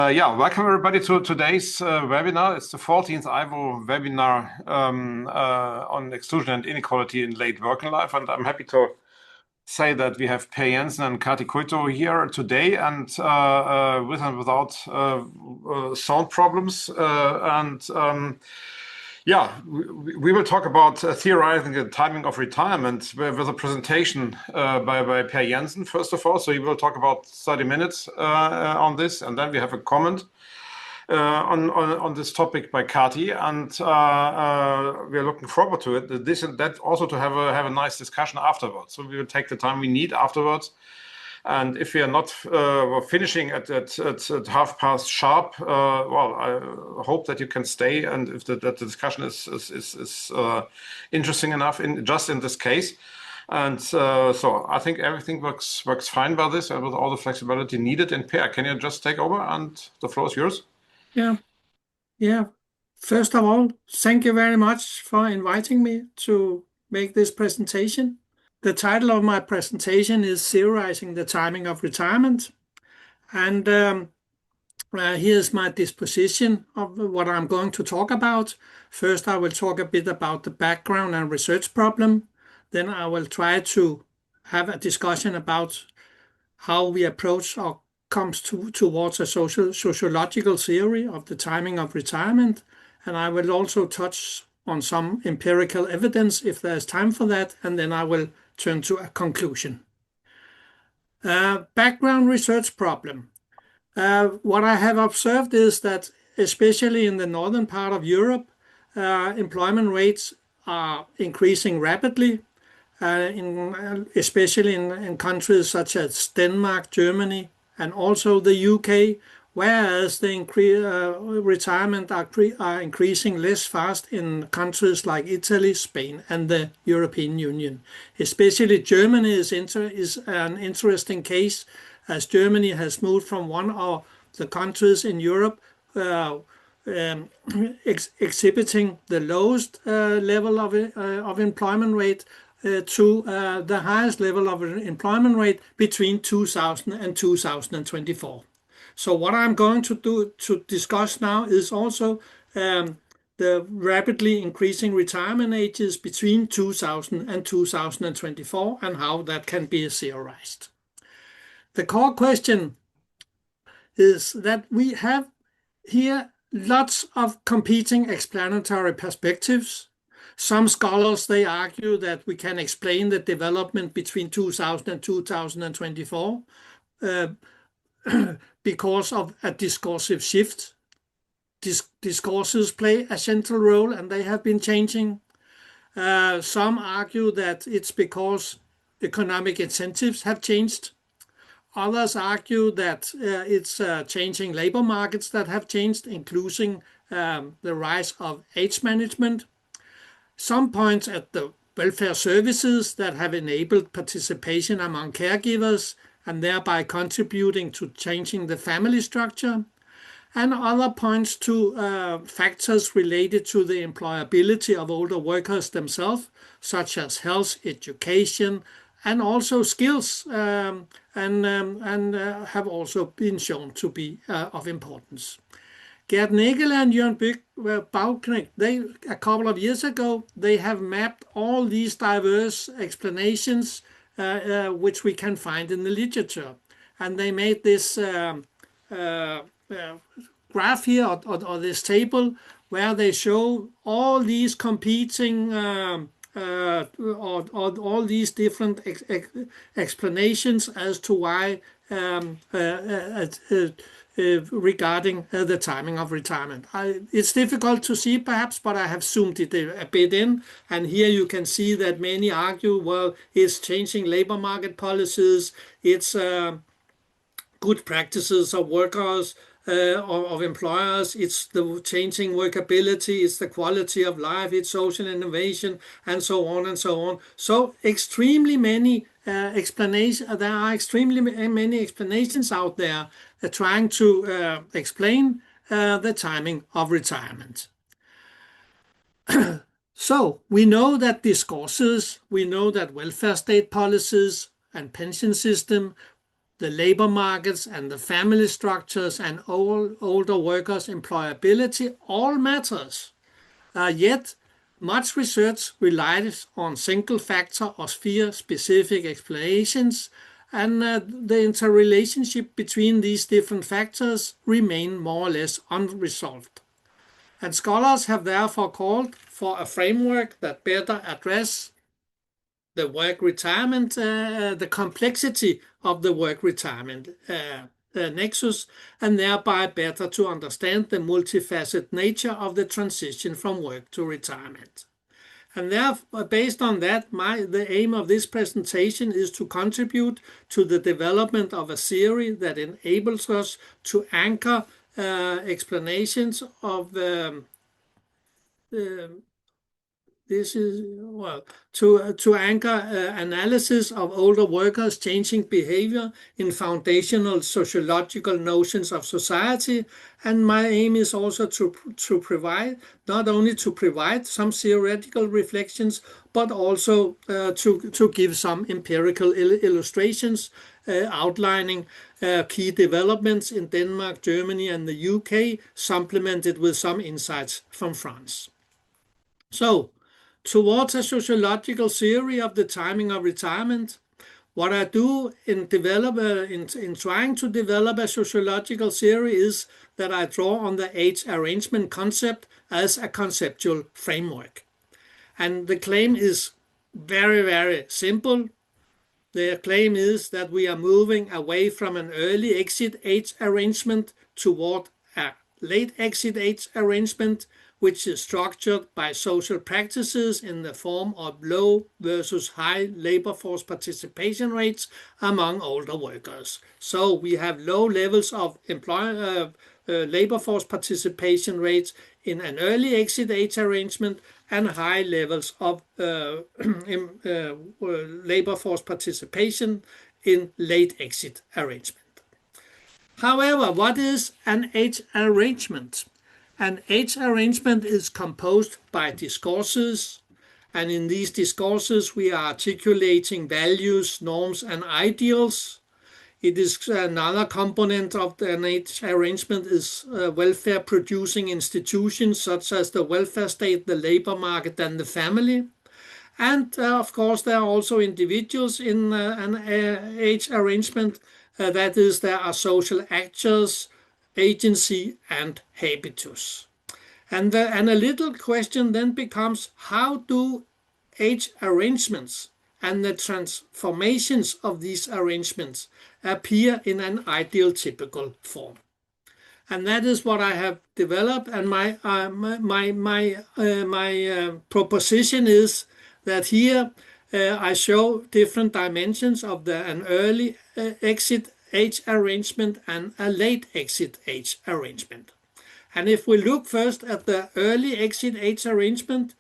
Welcome everybody to today's webinar. It's the 14th EIWO webinar on exclusion and inequality in late working life. And I'm happy to say that we have Per Jensen and Kati Kuitto here today, and with and without sound problems. We will talk about theorizing the timing of retirement with a presentation by Per Jensen, first of all. So he will talk about 30 minutes on this, and then we have a comment on this topic by Kati, and we are looking forward to it. This and that also to have a nice discussion afterwards. So we will take the time we need afterwards. And if we are not finishing at half past sharp, I hope that you can stay, and if the discussion is interesting enough in this case. And so I think everything works fine by this, and with all the flexibility needed. And Per, can you just take over, and the floor is yours? Yeah. First of all, thank you very much for inviting me to make this presentation. The title of my presentation is Theorizing the Timing of Retirement. And here's my disposition of what I'm going to talk about. First, I will talk a bit about the background and research problem. Then I will try to have a discussion about how we approach or comes towards a sociological theory of the timing of retirement. And I will also touch on some empirical evidence if there's time for that, and then I will turn to a conclusion. Background research problem. What I have observed is that especially in the northern part of Europe, employment rates are increasing rapidly, especially in countries such as Denmark, Germany, and also the UK, whereas the retirement are increasing less fast in countries like Italy, Spain, and the European Union. Especially Germany is an interesting case, as Germany has moved from one of the countries in Europe exhibiting the lowest level of employment rate to the highest level of employment rate between 2000 and 2024. So what I'm going to discuss now is also the rapidly increasing retirement ages between 2000 and 2024 and how that can be theorized. The core question is that we have here lots of competing explanatory perspectives. Some scholars, they argue that we can explain the development between 2000 and 2024 because of a discursive shift. Discourses play a central role, and they have been changing. Some argue that it's because economic incentives have changed. Others argue that it's changing labor markets that have changed, including the rise of age management. Some point at the welfare services that have enabled participation among caregivers and thereby contributing to changing the family structure, and other points to factors related to the employability of older workers themselves, such as health, education, and also skills, and have also been shown to be of importance. Gerd Nägel and Jørn Bauknecht, a couple of years ago, they have mapped all these diverse explanations which we can find in the literature. And they made this graph here, or this table, where they show all these competing or all these different explanations as to why regarding the timing of retirement. It's difficult to see perhaps, but I have zoomed it a bit in, and here you can see that many argue, well, it's changing labor market policies, it's good practices of workers, of employers, it's the changing workability, it's the quality of life, it's social innovation, and so on and so on. So extremely many explanations, there are extremely many explanations out there trying to explain the timing of retirement. So we know that discourses, we know that welfare state policies and pension system, the labor markets and the family structures and older workers' employability all matters. Yet, much research relies on single factor or sphere-specific explanations, and the interrelationship between these different factors remain more or less unresolved. And scholars have therefore called for a framework that better addresses the work retirement, the complexity of the work retirement nexus, and thereby better to understand the multifaceted nature of the transition from work to retirement. And therefore, based on that, the aim of this presentation is to contribute to the development of a theory that enables us to anchor explanations of to anchor analysis of older workers' changing behavior in foundational sociological notions of society. And my aim is also to provide, not only to provide some theoretical reflections, but also to give some empirical illustrations outlining key developments in Denmark, Germany, and the UK, supplemented with some insights from France. So, towards a sociological theory of the timing of retirement, what I do in trying to develop a sociological theory is that I draw on the age arrangement concept as a conceptual framework. And the claim is very, very simple. The claim is that we are moving away from an early exit age arrangement toward a late exit age arrangement, which is structured by social practices in the form of low versus high labor force participation rates among older workers. So we have low levels of labor force participation rates in an early exit age arrangement and high levels of labor force participation in late exit arrangement. However, what is an age arrangement? An age arrangement is composed by discourses, and in these discourses we are articulating values, norms, and ideals. It is another component of an age arrangement is welfare-producing institutions such as the welfare state, the labor market, and the family. And of course, there are also individuals in an age arrangement. That is, there are social actors, agency, and habitus. And the analytical question then becomes, how do age arrangements and the transformations of these arrangements appear in an ideal typical form? And that is what I have developed, and my proposition is that here I show different dimensions of an early exit age arrangement and a late exit age arrangement. And if we look first at the early exit age arrangement,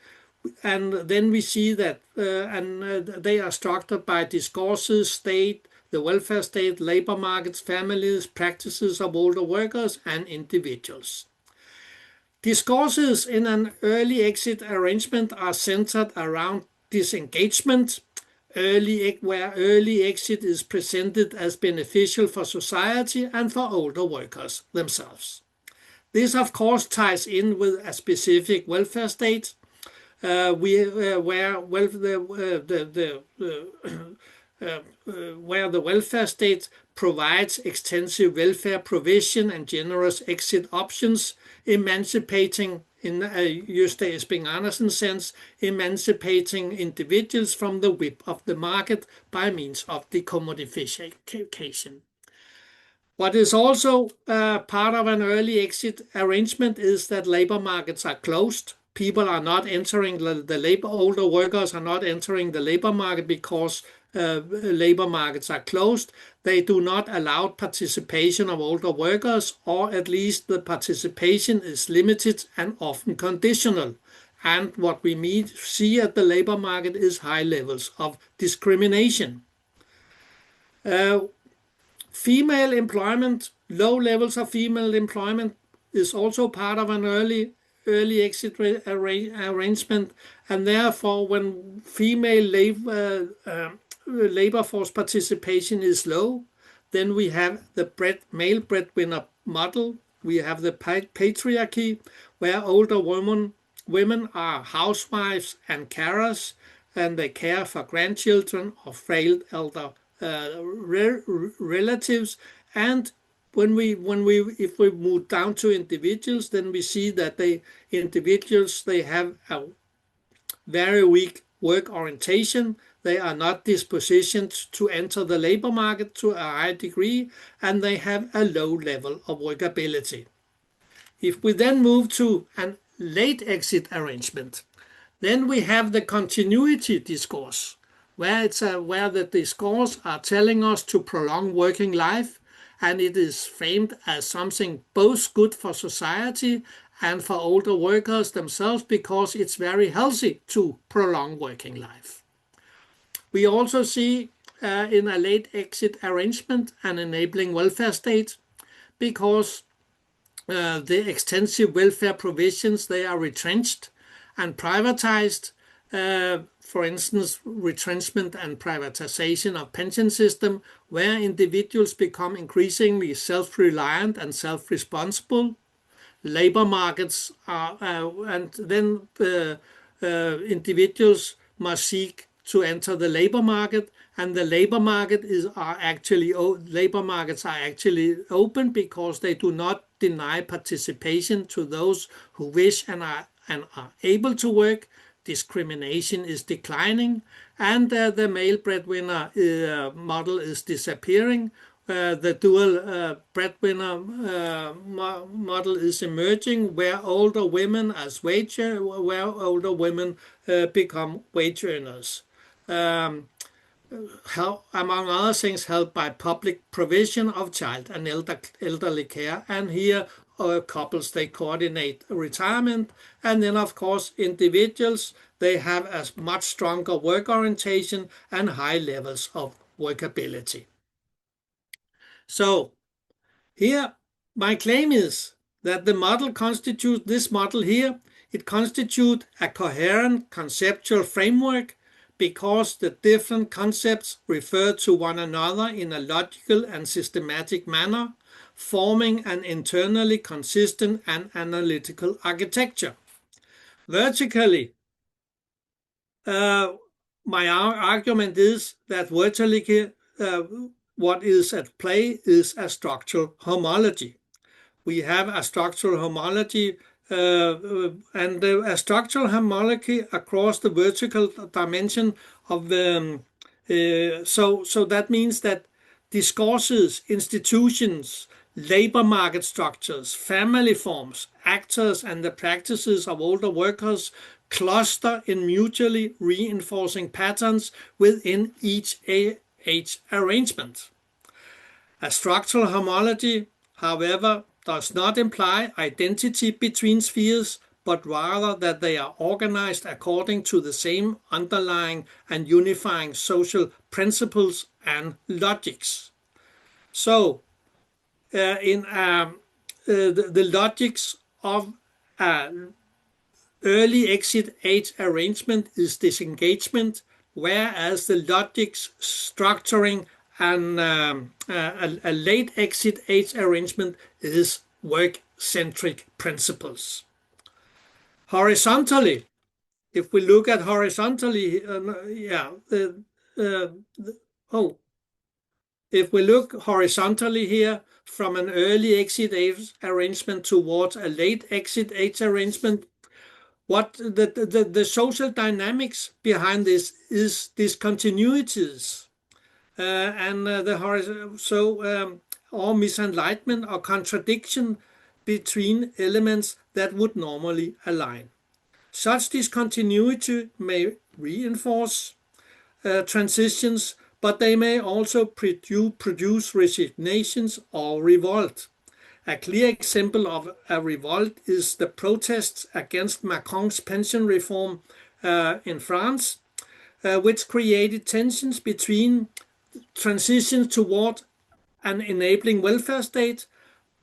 and then we see that they are structured by discourses, state, the welfare state, labor markets, families, practices of older workers, and individuals. Discourses in an early exit arrangement are centered around disengagement, where early exit is presented as beneficial for society and for older workers themselves. This, of course, ties in with a specific welfare state, where the welfare state provides extensive welfare provision and generous exit options, emancipating, in Gösta Esping Andersen's sense, emancipating individuals from the whip of the market by means of decommodification. What is also part of an early exit arrangement is that labor markets are closed. People are not entering older workers are not entering the labor market because labor markets are closed. They do not allow participation of older workers, or at least the participation is limited and often conditional. And what we see at the labor market is high levels of discrimination. Female employment, low levels of female employment is also part of an early exit arrangement, and therefore when female labor force participation is low, Then we have the male breadwinner model. We have the patriarchy, where older women are housewives and carers, and they care for grandchildren or frail elder relatives. And if we move down to individuals, then we see that individuals have a very weak work orientation. They are not dispositioned to enter the labor market to a high degree, and they have a low level of workability. If we then move to a late exit arrangement, then we have the continuity discourse, where the discourse are telling us to prolong working life, and it is framed as something both good for society and for older workers themselves, because it's very healthy to prolong working life. We also see in a late exit arrangement an enabling welfare state, because the extensive welfare provisions, they are retrenched and privatized. For instance, retrenchment and privatization of pension system, where individuals become increasingly self-reliant and self-responsible. Labor markets are, and then individuals must seek to enter the labor market, and the labor markets are actually open, because they do not deny participation to those who wish and are able to work. Discrimination is declining, and the male breadwinner model is disappearing. The dual breadwinner model is emerging, where older women become wage earners. Among other things, helped by public provision of child and elderly care, and here couples, they coordinate retirement. And then, of course, individuals, they have a much stronger work orientation and high levels of workability. So here my claim is that the model constitutes, this model here, it constitutes a coherent conceptual framework, because the different concepts refer to one another in a logical and systematic manner, forming an internally consistent and analytical architecture. Vertically, my argument is that vertically what is at play is a structural homology. We have a structural homology, and a structural homology across the vertical dimension of so that means that discourses, institutions, labor market structures, family forms, actors, and the practices of older workers cluster in mutually reinforcing patterns within each age arrangement. A structural homology, however, does not imply identity between spheres, but rather that they are organized according to the same underlying and unifying social principles and logics. So, in the logics of early exit age arrangement is disengagement, whereas the logics structuring and a late exit age arrangement is work-centric principles. Horizontally, if we look at horizontally, if we look horizontally here from an early exit age arrangement towards a late exit age arrangement, what the social dynamics behind this is discontinuities. Or misalignment or contradiction between elements that would normally align. Such discontinuity may reinforce transitions, but they may also produce resignations or revolt. A clear example of a revolt is the protests against Macron's pension reform in France, which created tensions between transitions toward an enabling welfare state,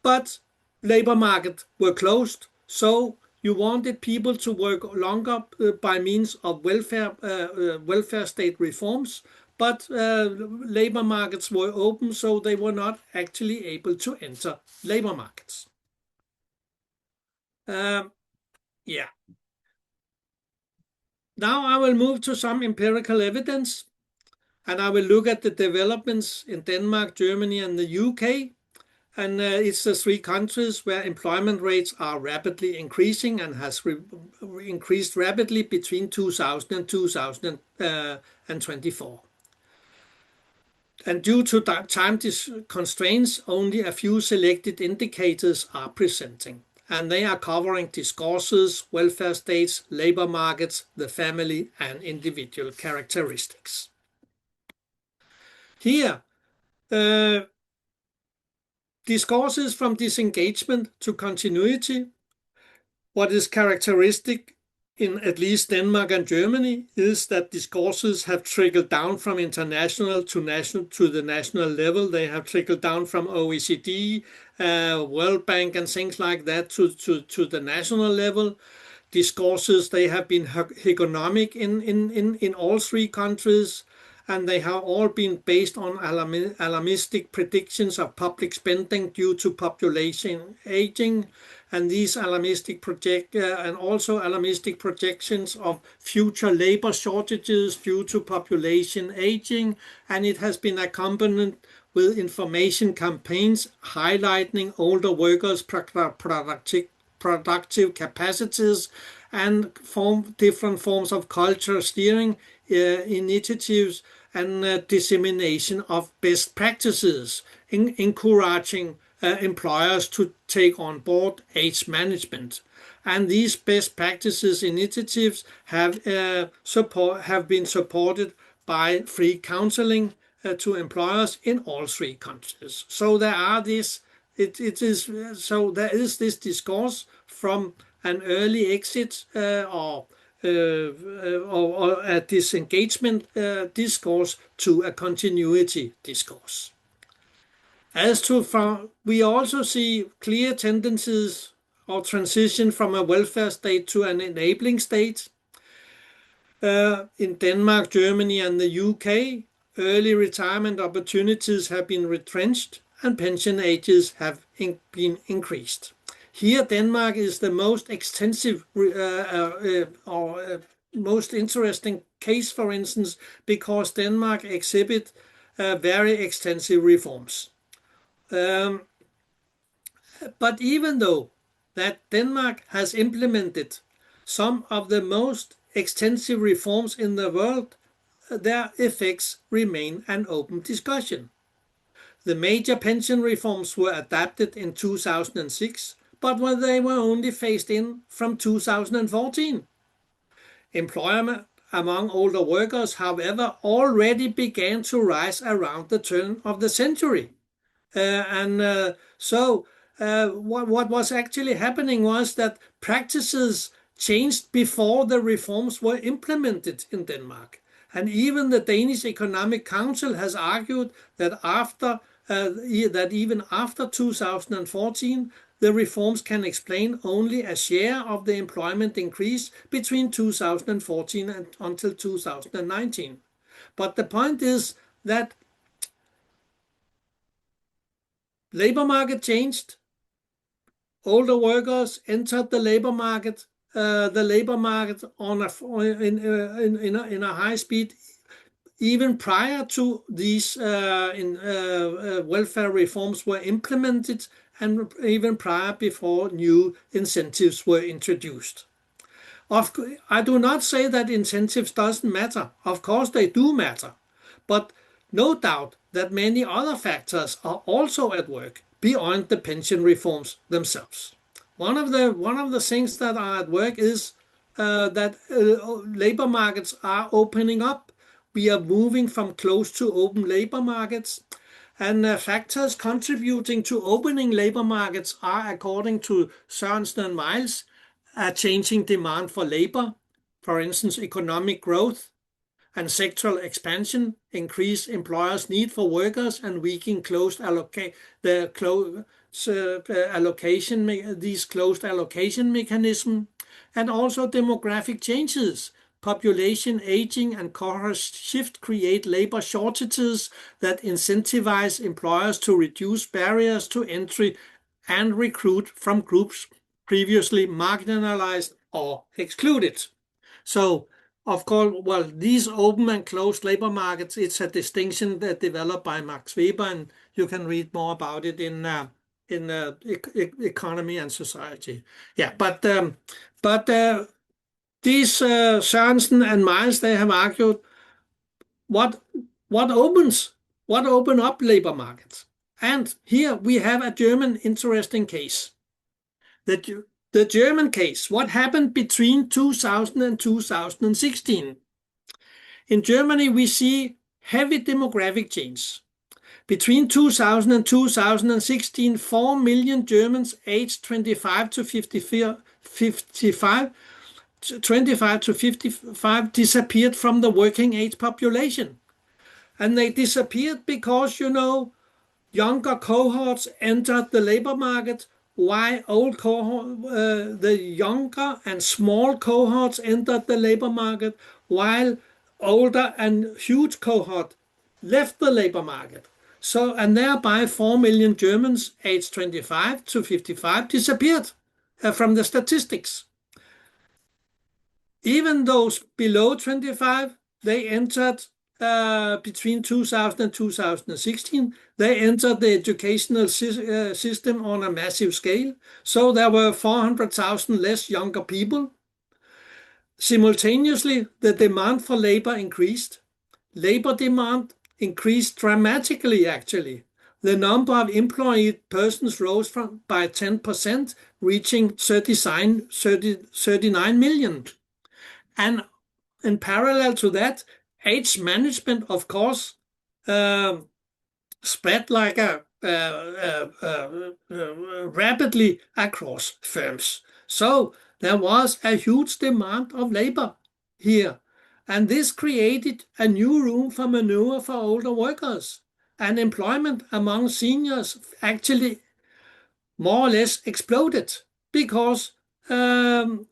but labor markets were closed, so you wanted people to work longer by means of welfare state reforms, but labor markets were open, so they were not actually able to enter labor markets. Yeah. Now I will move to some empirical evidence, and I will look at the developments in Denmark, Germany, and the UK. And it's the three countries where employment rates are rapidly increasing and has increased rapidly between 2000 and 2024. And due to time constraints, only a few selected indicators are presenting. And they are covering discourses, welfare states, labor markets, the family, and individual characteristics. Here, discourses from disengagement to continuity. What is characteristic in at least Denmark and Germany is that discourses have trickled down from international to the national level. They have trickled down from OECD, World Bank, and things like that to the national level. Discourses, they have been hegemonic in all three countries, and they have all been based on alarmistic predictions of public spending due to population aging, and these alarmistic projections of future labor shortages due to population aging, and it has been accompanied with information campaigns highlighting older workers' productive capacities and different forms of culture steering initiatives and dissemination of best practices, encouraging employers to take on board age management. And these best practices initiatives have been supported by free counseling to employers in all three countries. So there is this discourse from an early exit or a disengagement discourse to a continuity discourse. We also see clear tendencies or transition from a welfare state to an enabling state. In Denmark, Germany, and the UK, early retirement opportunities have been retrenched and pension ages have been increased. Here, Denmark is the most extensive most interesting case, for instance, because Denmark exhibit very extensive reforms. But even though that Denmark has implemented some of the most extensive reforms in the world, their effects remain an open discussion. The major pension reforms were adapted in 2006, but they were only phased in from 2014. Employment among older workers, however, already began to rise around the turn of the century. What was actually happening was that practices changed before the reforms were implemented in Denmark. And even the Danish Economic Council has argued that even after 2014, the reforms can explain only a share of the employment increase between 2014 and until 2019. But the point is that labor market changed. Older workers entered the labor market in a high speed, even prior to these welfare reforms were implemented, and even prior before new incentives were introduced. I do not say that incentives doesn't matter. Of course they do matter, but no doubt that many other factors are also at work beyond the pension reforms themselves. One of the things that are at work is that labor markets are opening up. We are moving from closed to open labor markets, and factors contributing to opening labor markets are, according to Sørensen and Miles, a changing demand for labor. For instance, economic growth and sectoral expansion increase employers' need for workers and weaken these closed allocation mechanism, and also demographic changes population aging and cohort shift create labor shortages that incentivize employers to reduce barriers to entry and recruit from groups previously marginalized or excluded. So, of course, well, these open and closed labor markets, it's a distinction that developed by Max Weber, and you can read more about it in Economy and Society. Yeah, but these Sørensen and Miles, they have argued what open up labor markets. And here we have a German interesting case. The German case, what happened between 2000 and 2016? In Germany, we see heavy demographic change. Between 2000 and 2016, 4 million Germans aged 25 to 55 disappeared from the working age population. And they disappeared because, younger cohorts entered the labor market, while the younger and small cohorts entered the labor market, while older and huge cohort left the labor market. So, and thereby 4 million Germans aged 25 to 55 disappeared from the statistics. Even those below 25, they entered between 2000 and 2016, they entered the educational system on a massive scale. So there were 400,000 less younger people. Simultaneously, the demand for labor increased. Labor demand increased dramatically, actually. The number of employed persons rose by 10%, reaching 39 million. And in parallel to that, age management, of course, spread like rapidly across firms. So there was a huge demand of labor here. And this created a new room for maneuver for older workers. And employment among seniors actually more or less exploded because the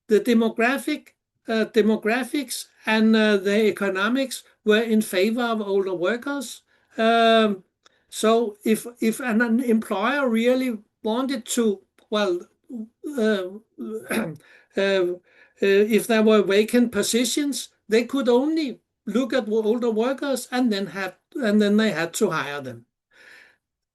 demographics and the economics were in favor of older workers. So if an employer really wanted to, if there were vacant positions, they could only look at older workers and then they had to hire them.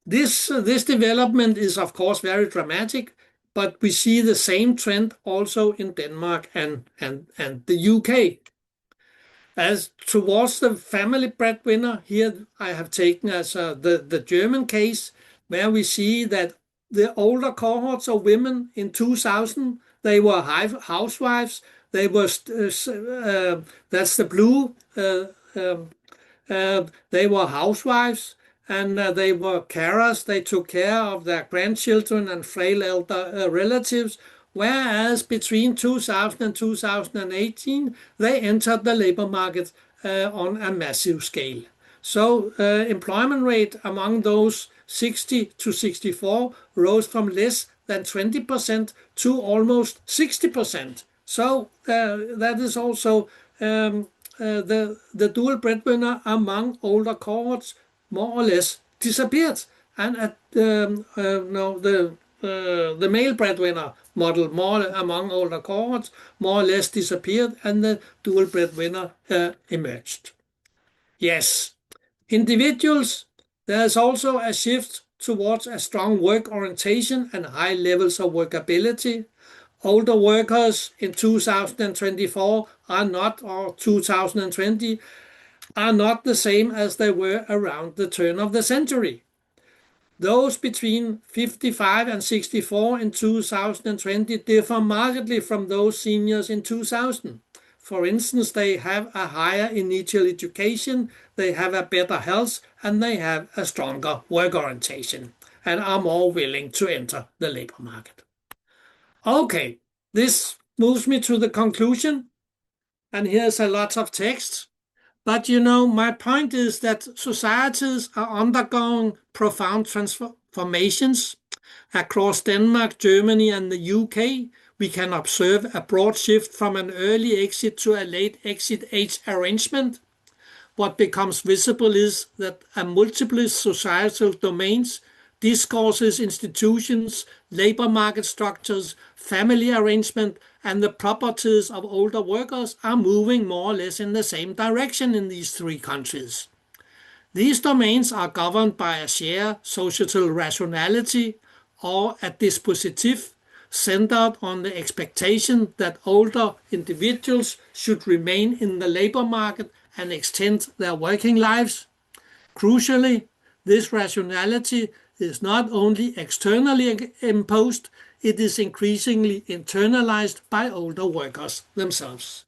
This development is of course very dramatic, but we see the same trend also in Denmark and the UK. As towards the family breadwinner, here I have taken as the German case, where we see that the older cohorts of women in 2000, they were housewives. They were that's the blue. They were housewives. And they were carers. They took care of their grandchildren and frail elder relatives, whereas between 2000 and 2018, they entered the labor market on a massive scale. So employment rate among those 60 to 64 rose from less than 20% to almost 60%. So that is also the dual breadwinner among older cohorts more or less disappeared, and the male breadwinner model more among older cohorts more or less disappeared, and the dual breadwinner emerged. Yes, individuals, there is also a shift towards a strong work orientation and high levels of workability. Older workers in 2024 are not, or 2020, are not the same as they were around the turn of the century. Those between 55 and 64 in 2020 differ markedly from those seniors in 2000. For instance, they have a higher initial education, they have a better health, and they have a stronger work orientation, and are more willing to enter the labor market. Okay, this moves me to the conclusion, and here's a lot of text. But my point is that societies are undergoing profound transformations across Denmark, Germany, and the UK. we can observe a broad shift from an early exit to a late exit age arrangement. What becomes visible is that a multiple societal domains, discourses, institutions, labor market structures, family arrangement, and the properties of older workers are moving more or less in the same direction in these three countries. These domains are governed by a shared societal rationality or a dispositif centered on the expectation that older individuals should remain in the labor market and extend their working lives. Crucially, this rationality is not only externally imposed, it is increasingly internalized by older workers themselves.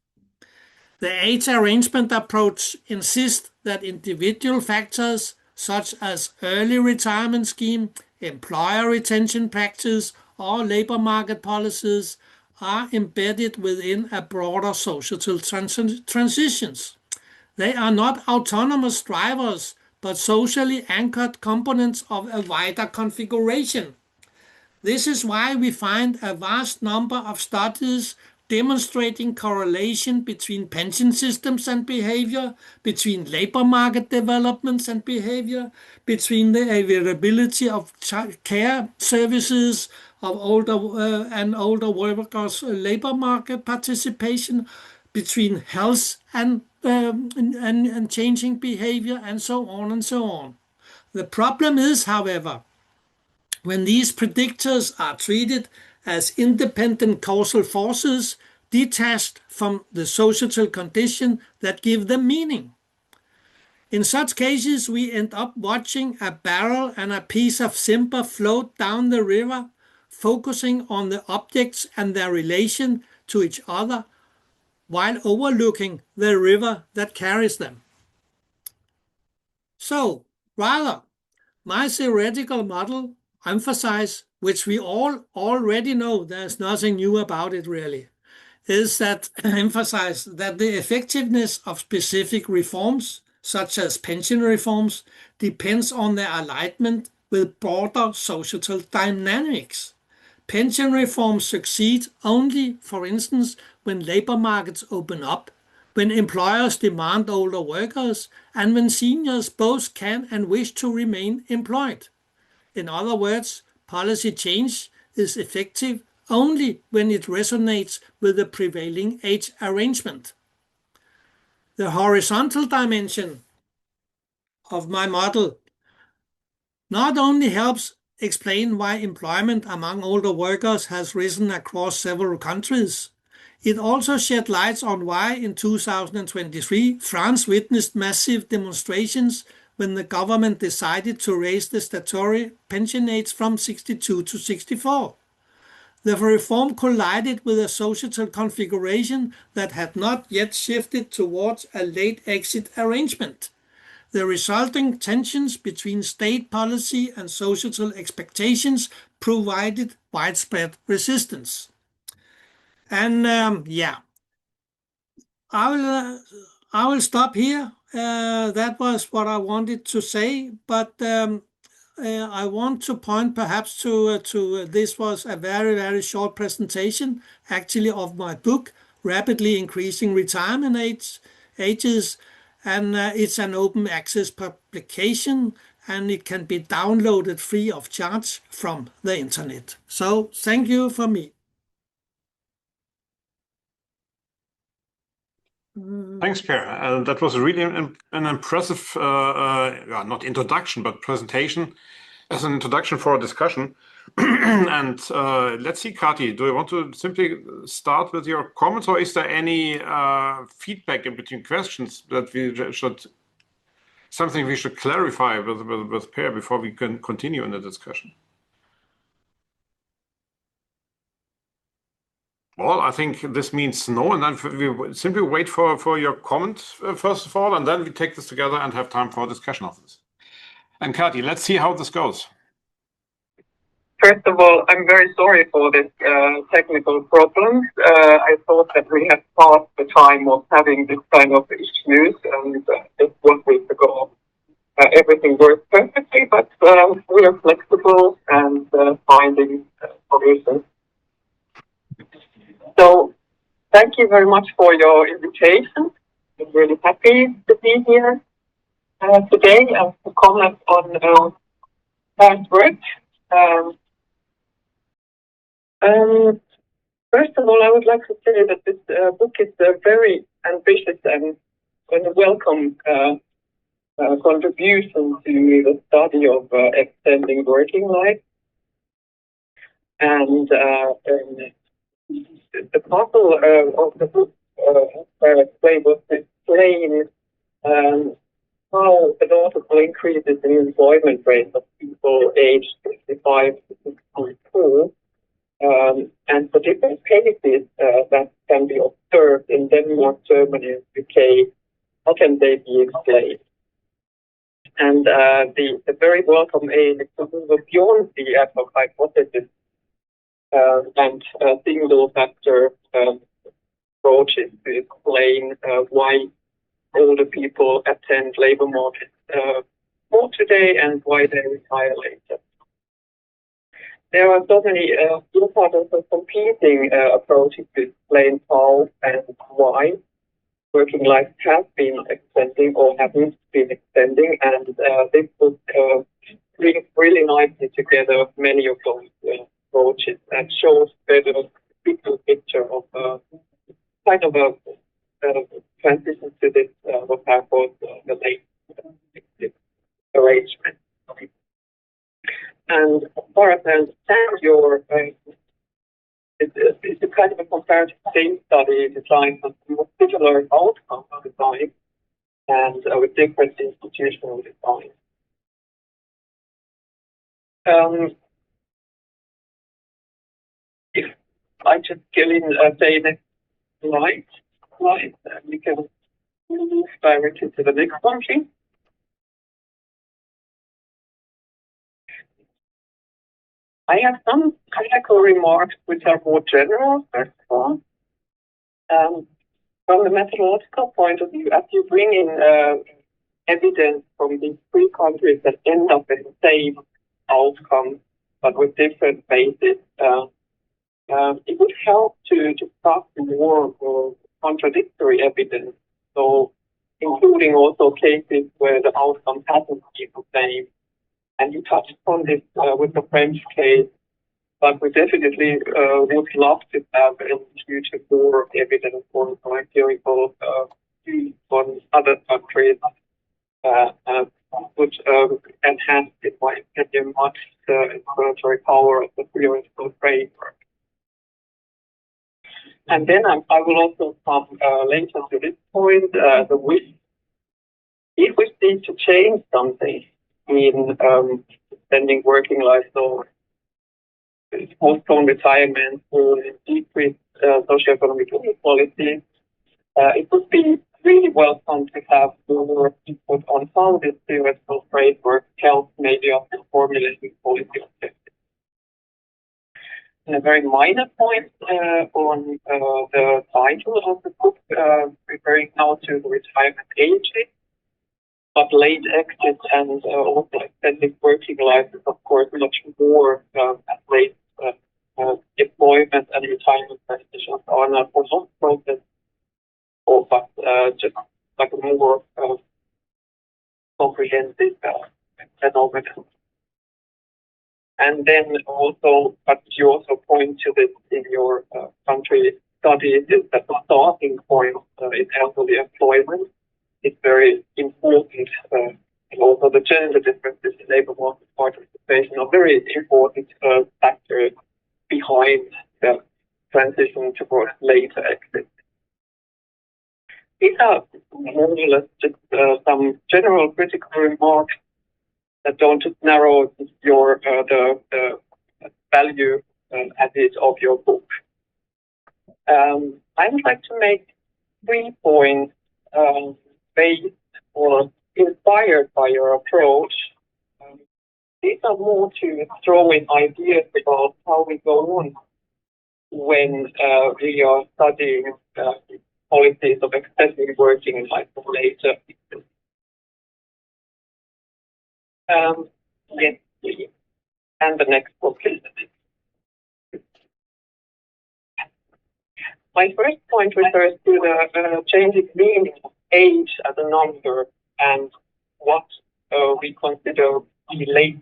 The age arrangement approach insists that individual factors such as early retirement scheme, employer retention practice, or labor market policies are embedded within a broader societal transitions. They are not autonomous drivers, but socially anchored components of a wider configuration. This is why we find a vast number of studies demonstrating correlation between pension systems and behavior, between labor market developments and behavior, between the availability of care services of older workers' labor market participation, between health and changing behavior, and so on and so on. The problem is, however, when these predictors are treated as independent causal forces detached from the societal condition that give them meaning. In such cases, we end up watching a barrel and a piece of timber float down the river, focusing on the objects and their relation to each other, while overlooking the river that carries them. So, rather, my theoretical model emphasize, which we all already know, there's nothing new about it really, is that emphasize that the effectiveness of specific reforms, such as pension reforms, depends on their alignment with broader societal dynamics. Pension reforms succeed only, for instance, when labor markets open up, when employers demand older workers, and when seniors both can and wish to remain employed. In other words, policy change is effective only when it resonates with the prevailing age arrangement. The horizontal dimension of my model not only helps explain why employment among older workers has risen across several countries, it also shed light on why in 2023 France witnessed massive demonstrations when the government decided to raise the statutory pension age from 62 to 64. The reform collided with a societal configuration that had not yet shifted towards a late exit arrangement. The resulting tensions between state policy and societal expectations provided widespread resistance. And I will stop here. That was what I wanted to say, but I want to point perhaps to this was a very, very short presentation actually of my book, Rapidly Increasing Retirement Ages, and it's an open access publication, and it can be downloaded free of charge from the internet. So thank you for me. Thanks, Per. That was really an impressive, not introduction, but presentation as an introduction for a discussion. And let's see, Kati, do you want to simply start with your comments, or is there any feedback in between questions that we should, something we should clarify with Per before we can continue in the discussion? Well, I think this means no, and then we simply wait for your comment first of all, and then we take this together and have time for a discussion of this. And Kati, let's see how this goes. First of all, I'm very sorry for this technical problems. I thought that we had passed the time of having this kind of issues, and just 1 week ago everything worked perfectly, but we are flexible and finding solutions. So thank you very much for your invitation. I'm really happy to be here today and to comment on past work. First of all, I would like to say that this book is very ambitious and a welcome contribution to the study of extending working life. And the puzzle of the book was to explain how the notable increases in employment rates of people aged 65 to 64 and for different cases that can be observed in Denmark, Germany, and UK, how can they be explained? And the very welcome aim is to move beyond the ad hoc hypothesis and single factor approaches to explain why older people attend labor markets more today and why they retire later. There are so many importance of competing approaches to explain how and why working life has been extending or hasn't been extending, and this book brings really nicely together many of those approaches and shows better bigger picture of kind of a transition to this what I call the late arrangement. And as far as I understand your it's a kind of a comparative case study designed with more similar outcomes design and with different institutional design. If I just go in say next slide, we can move directly to the next one, please. I have some critical remarks which are more general, first of all. From the methodological point of view, as you bring in evidence from these three countries that end up in the same outcome, but with different bases, it would help to start more contradictory evidence. So, including also cases where the outcome hasn't been the same. And you touched on this with the French case, but we definitely would love to have in the future more evidence on empirical on other countries, which enhance, in my opinion, much the explanatory power of the theoretical framework. And then I will also come later to this point, the wish. If we need to change something in extending working life, so postpone retirement or decrease socioeconomic inequality, it would be really welcome to have more input on how this theoretical framework helps maybe after formulating policy objectives. And a very minor point on the title of the book, referring now to the retirement ages. But late exit and also extended working life is, of course, much more at late employment and retirement transitions are not for some process, but just like a more comprehensive phenomenon. And then also, but you also point to this in your country studies, is that the starting point in elderly employment. It's very important, and also the gender differences in labor market participation are very important factors behind the transition towards later exit. These are more or less just some general critical remarks that don't just narrow your the value added of your book. I would like to make 3 points based or inspired by your approach. These are more to throw in ideas about how we go on when we are studying policies of extending working life later. Yes, please. And the next book is My first point refers to the changing meaning of age as a number and what we consider the late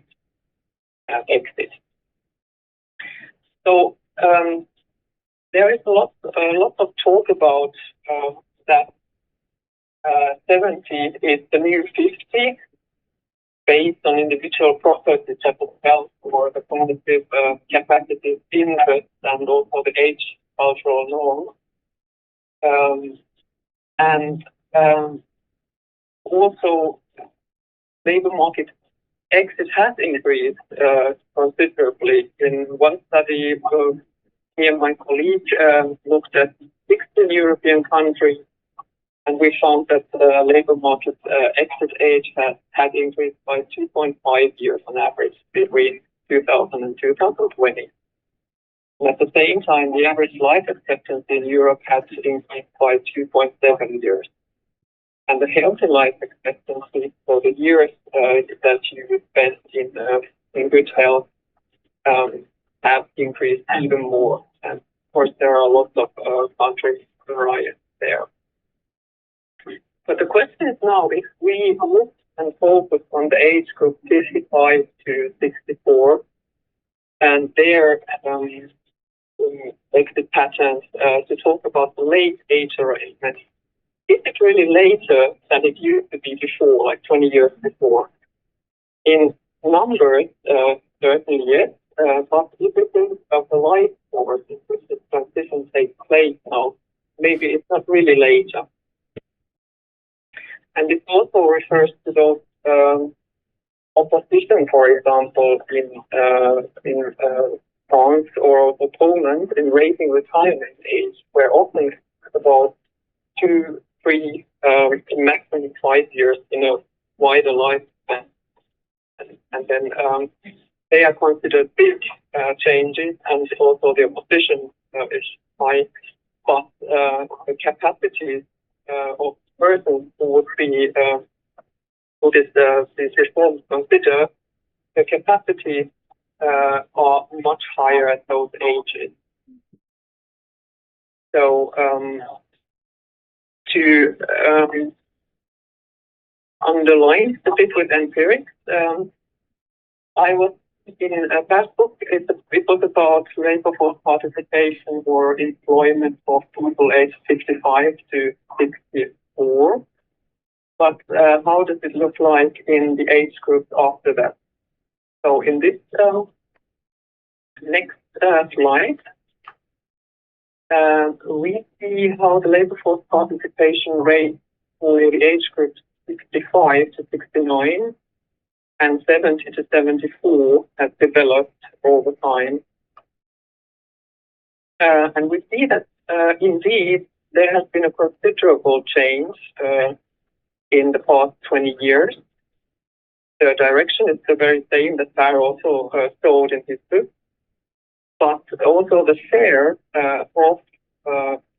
exit. So there is a lot of talk about that 70 is the new 50, based on individual properties such as health or the cognitive capacities, interests, and also the age cultural norm. Also, labor market exit has increased considerably. In one study, me and my colleague looked at 16 European countries, and we found that labor market exit age had increased by 2.5 years on average between 2000 and 2020. And at the same time, the average life expectancy in Europe has increased by 2.7 years. And the healthy life expectancy, so the years that you spend in good health, have increased even more. And of course, there are lots of countries variants there. But the question is now, if we look and focus on the age group 55 to 64, and their exit patterns to talk about the late age arrangement, is it really later than it used to be before, like 20 years before? In numbers, certainly yes, but if we think of the life force in which this transition takes place now, maybe it's not really later. And it also refers to those opposition, for example, in France or also Poland, in raising retirement age, where often about 2, 3, maximum 5 years in a wider lifespan. And then they are considered big changes, and also the opposition is high. But the capacities of persons who would be, who these reforms consider, the capacities are much higher at those ages. So to underline a bit with empirics, I was in a past book, it was about labor force participation or employment of people aged 55 to 64. But how does it look like in the age groups after that? So in this next slide, we see how the labor force participation rate for the age groups 65 to 69 and 70 to 74 has developed over time. And we see that indeed there has been a considerable change in the past 20 years. The direction is the very same that Per also showed in his book, but also the share of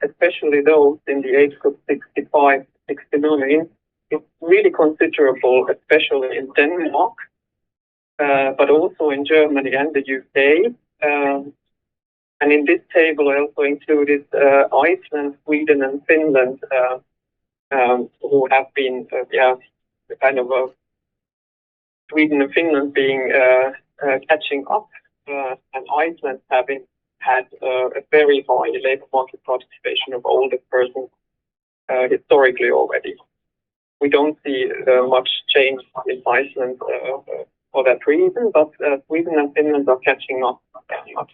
especially those in the age group 65 to 69 is really considerable, especially in Denmark, but also in Germany and the UK. And in this table, I also included Iceland, Sweden, and Finland, who have been, kind of Sweden and Finland being catching up, and Iceland having had a very high labor market participation of older persons historically already. We don't see much change in Iceland for that reason, but Sweden and Finland are catching up very much.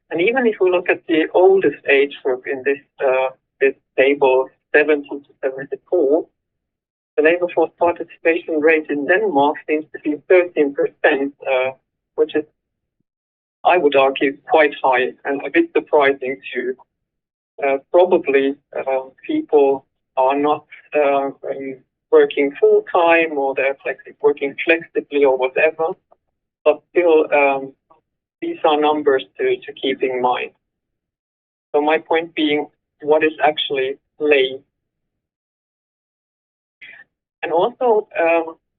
And even if we look at the oldest age group in this table, 70 to 74, the labor force participation rate in Denmark seems to be 13%, which is, I would argue, quite high and a bit surprising too. Probably people are not working full-time, or they're working flexibly or whatever, but still these are numbers to keep in mind. So my point being, what is actually late? And also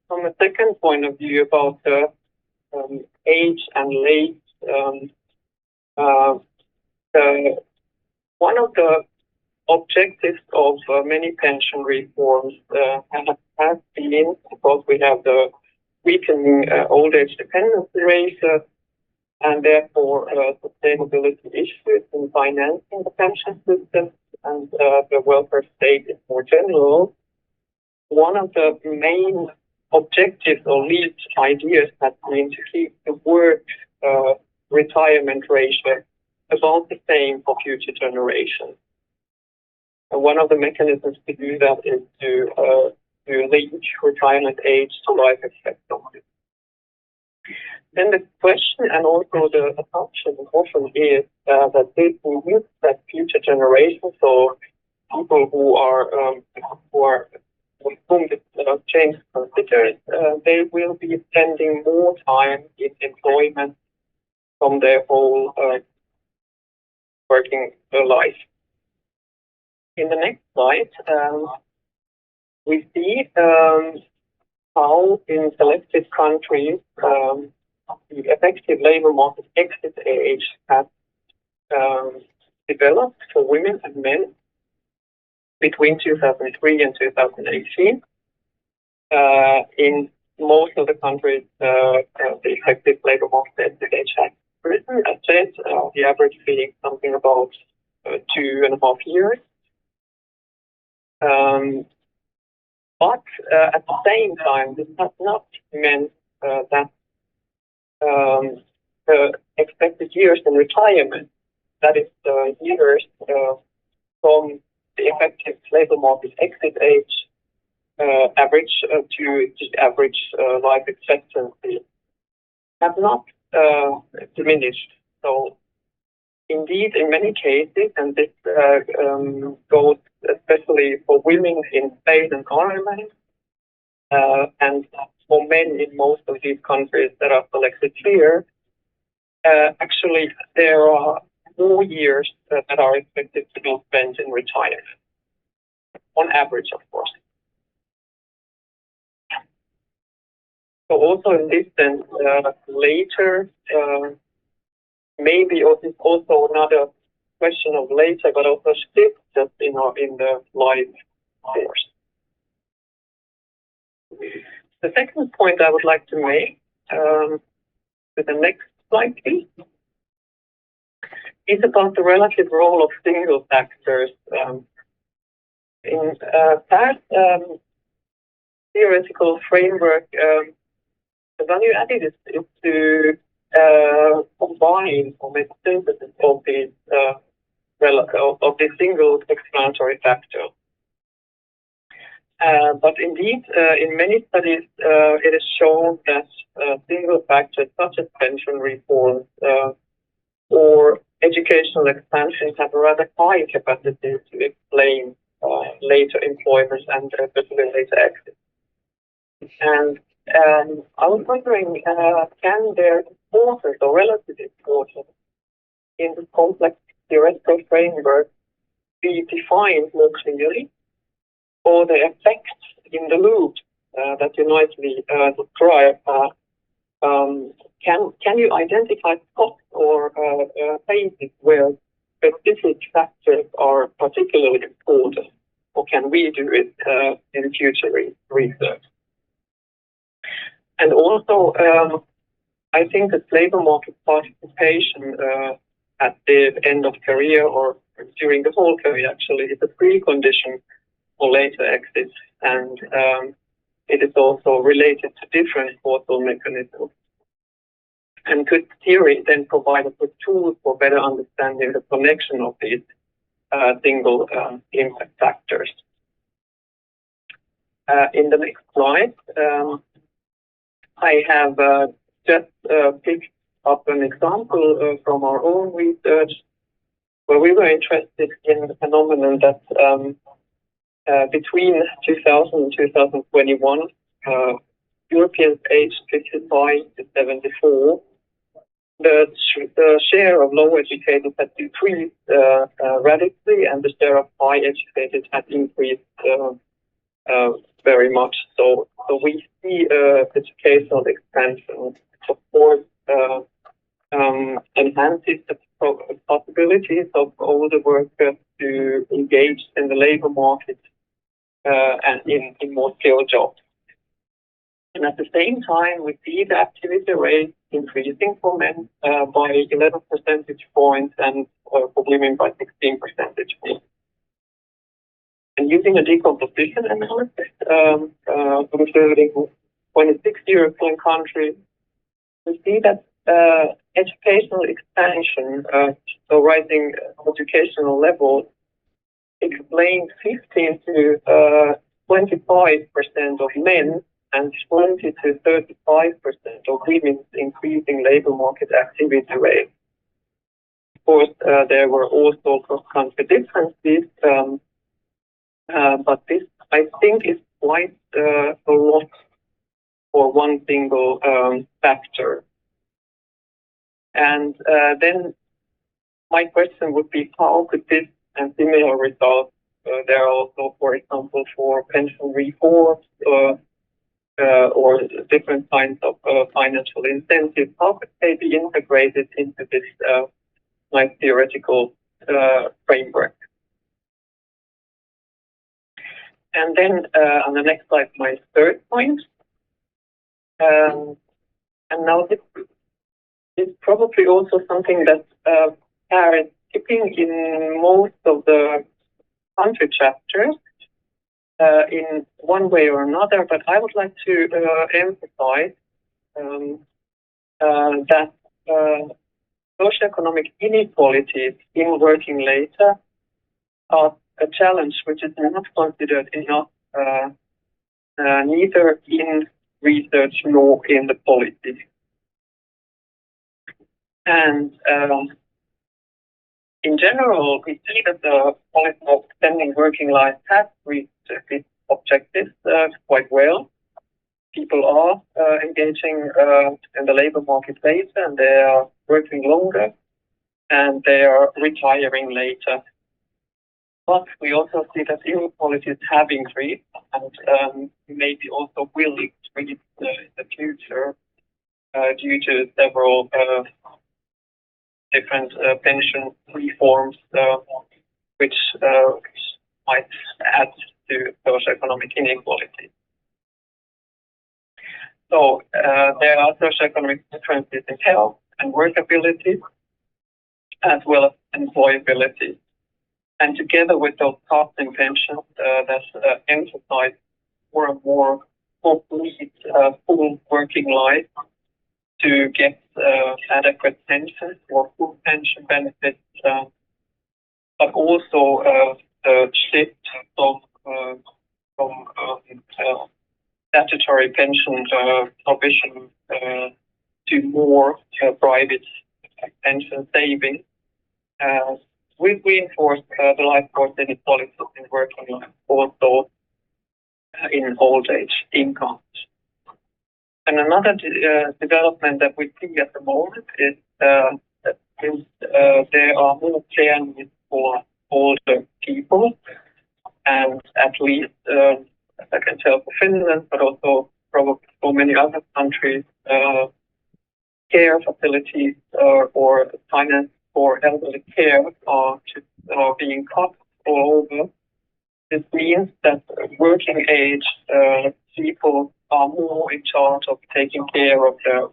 from a second point of view about age and late, the One of the objectives of many pension reforms has been, because we have the weakening old age dependency ratio and therefore sustainability issues in financing the pension system and the welfare state in more general. One of the main objectives or lead ideas has been to keep the work retirement ratio about the same for future generations. And one of the mechanisms to do that is to link retirement age to life expectancy. Then the question and also the assumption often is that this means that future generations, or people who are with whom this change is considered, they will be spending more time in employment from their whole working life. In the next slide, we see how in selected countries the effective labor market exit age has developed for women and men between 2003 and 2018. In most of the countries, the effective labor market exit age has risen, as said, the average being something about 2.5 years. But at the same time, this has not meant that the expected years in retirement, that is the years from the effective labor market exit age average to the average life expectancy, have not diminished. So indeed, in many cases, and this goes especially for women in Spain and Ireland, and for men in most of these countries that are selected here, actually there are more years that are expected to be spent in retirement, on average, of course. So also in this sense, later, maybe also not a question of later, but also shift just in the life course. The second point I would like to make, with the next slide, please, is about the relative role of single factors. In past theoretical framework, the value added is to combine or make synthesis of these of the single explanatory factor. But indeed, in many studies, it is shown that single factors such as pension reforms or educational expansion have a rather high capacity to explain later employment and especially later exit. And I was wondering, can their importance or relative importance in the complex theoretical framework be defined more clearly, or the effects in the loop that you nicely describe? Can you identify spots or phases where specific factors are particularly important, or can we do it in future research? And also, I think that labor market participation at the end of career or during the whole career actually is a precondition for later exits, and it is also related to different causal mechanisms. And could theory then provide us with tools for better understanding the connection of these single impact factors? In the next slide, I have just picked up an example from our own research where we were interested in the phenomenon that between 2000 and 2021, Europeans aged 55 to 74, the share of low educated had decreased radically, and the share of high educated had increased very much. So we see educational expansion, of course, enhances the possibilities of older workers to engage in the labor market and in more skilled jobs. And at the same time, we see the activity rate increasing for men by 11 percentage points and for women by 16 percentage points. And using a decomposition analysis, including 26 European countries, we see that educational expansion, so rising educational levels, explain 15 to 25% of men and 20 to 35% of women's increasing labor market activity rate. Of course, there were also cross-country differences, but this, I think, is quite a lot for one single factor. And then my question would be, how could this and similar results, there are also, for example, for pension reforms or different kinds of financial incentives, how could they be integrated into this nice theoretical framework? And then on the next slide, my third point. And now this is probably also something that is keeping in most of the country chapters in one way or another, but I would like to emphasize that socioeconomic inequalities in working later are a challenge which is not considered enough, neither in research nor in the policy. And in general, we see that the policy of extending working life has reached its objectives quite well. People are engaging in the labor market later, and they are working longer, and they are retiring later. But we also see that inequalities have increased, and maybe also will increase in the future due to several different pension reforms, which might add to socioeconomic inequality. So there are socioeconomic differences in health and workability, as well as employability. And together with those costs in pensions, that emphasize more and more complete full working life to get adequate pensions or full pension benefits, but also the shift from statutory pension provision to more private pension saving. We reinforce the life force inequalities in working life, also in old age incomes. And another development that we see at the moment is that there are more care needs for older people, and at least, as I can tell for Finland, but also probably for many other countries, care facilities or finance for elderly care are being cut all over. This means that working age people are more in charge of taking care of their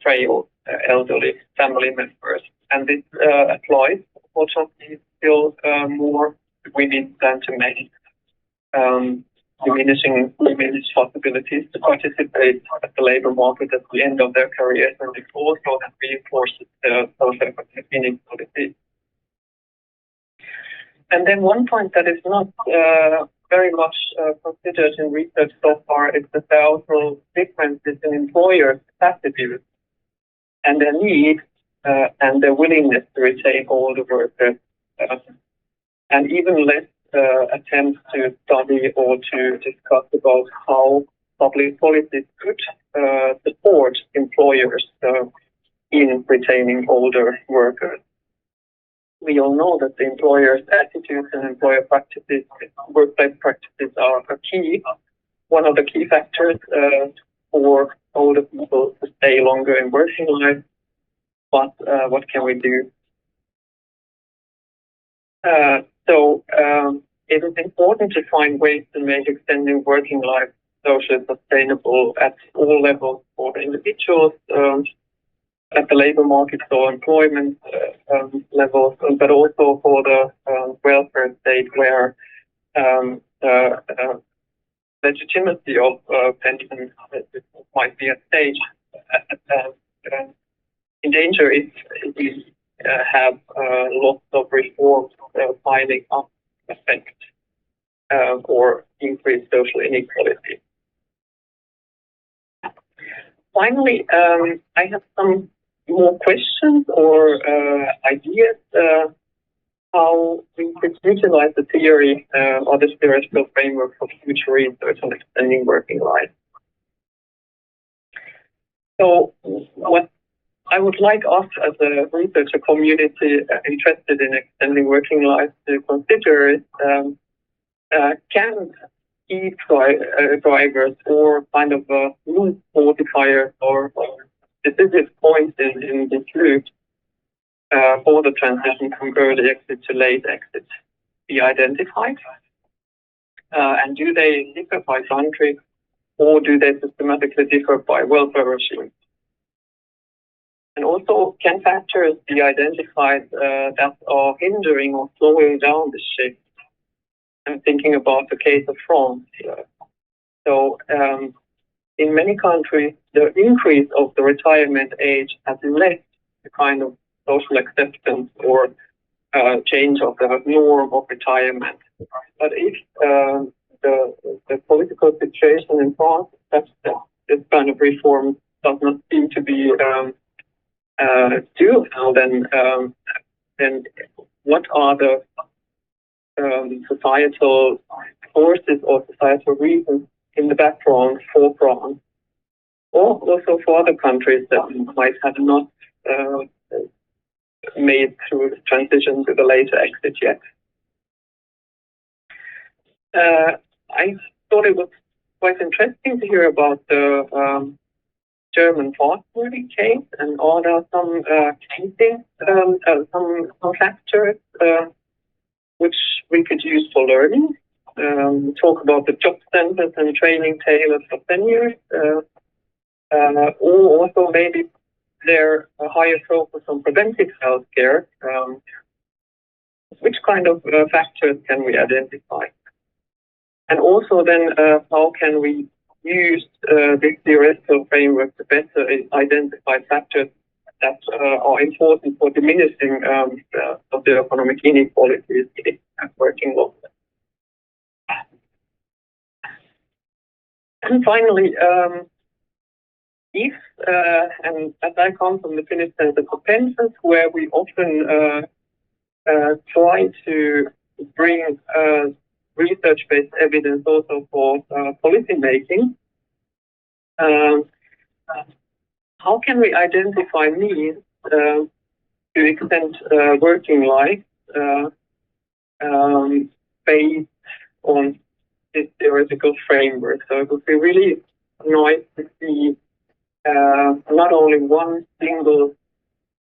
frail elderly family members. And this applies, unfortunately, still more to women than to men, diminishing women's possibilities to participate at the labor market at the end of their careers, and it also reinforces the social inequality. And then one point that is not very much considered in research so far is that there are also differences in employers' capacity and their need and their willingness to retain older workers, and even less attempts to study or to discuss about how public policies could support employers in retaining older workers. We all know that the employers' attitudes and employer practices, workplace practices are a key, one of the key factors for older people to stay longer in working life. but what can we do? It is important to find ways to make extending working life socially sustainable at all levels for the individuals, at the labor market or employment levels, but also for the welfare state, where the legitimacy of pension might be at stake, in danger if we have lots of reforms piling up effect or increased social inequality. Finally, I have some more questions or ideas how we could utilize the theory or the theoretical framework for future research on extending working life. So what I would like us as a researcher community interested in extending working life to consider is, can key drivers or kind of loop modifiers or decisive points in this loop for the transition from early exit to late exit be identified? And do they differ by country, or do they systematically differ by welfare regime? And also, can factors be identified that are hindering or slowing down the shift? I'm thinking about the case of France here. So, in many countries, the increase of the retirement age has led to kind of social acceptance or change of the norm of retirement. But if the political situation in France is such that this kind of reform does not seem to be doable, then what are the societal forces or societal reasons in the background for France, or also for other countries that might have not made through the transition to the later exit yet? I thought it was quite interesting to hear about the German passport case, and are there some cases, some factors which we could use for learning? Talk about the job centers and training tailored for seniors, or also maybe there a higher focus on preventive healthcare. Which kind of factors can we identify? And also then, how can we use this theoretical framework to better identify factors that are important for diminishing the economic inequalities in working life? And finally, if, and as I come from the Finnish Center for Pensions, where we often try to bring research-based evidence also for policy making, how can we identify means to extend working life based on this theoretical framework? So it would be really nice to see not only one single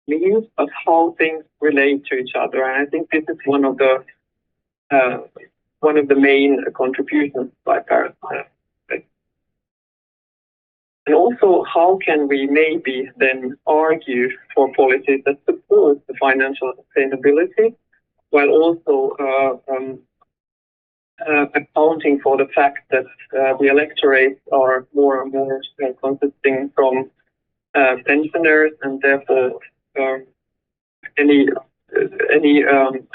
means, but how things relate to each other. And I think this is one of the main contributions by Paris. And also, how can we maybe then argue for policies that support the financial sustainability, while also accounting for the fact that the electorates are more and more consisting from pensioners, and therefore any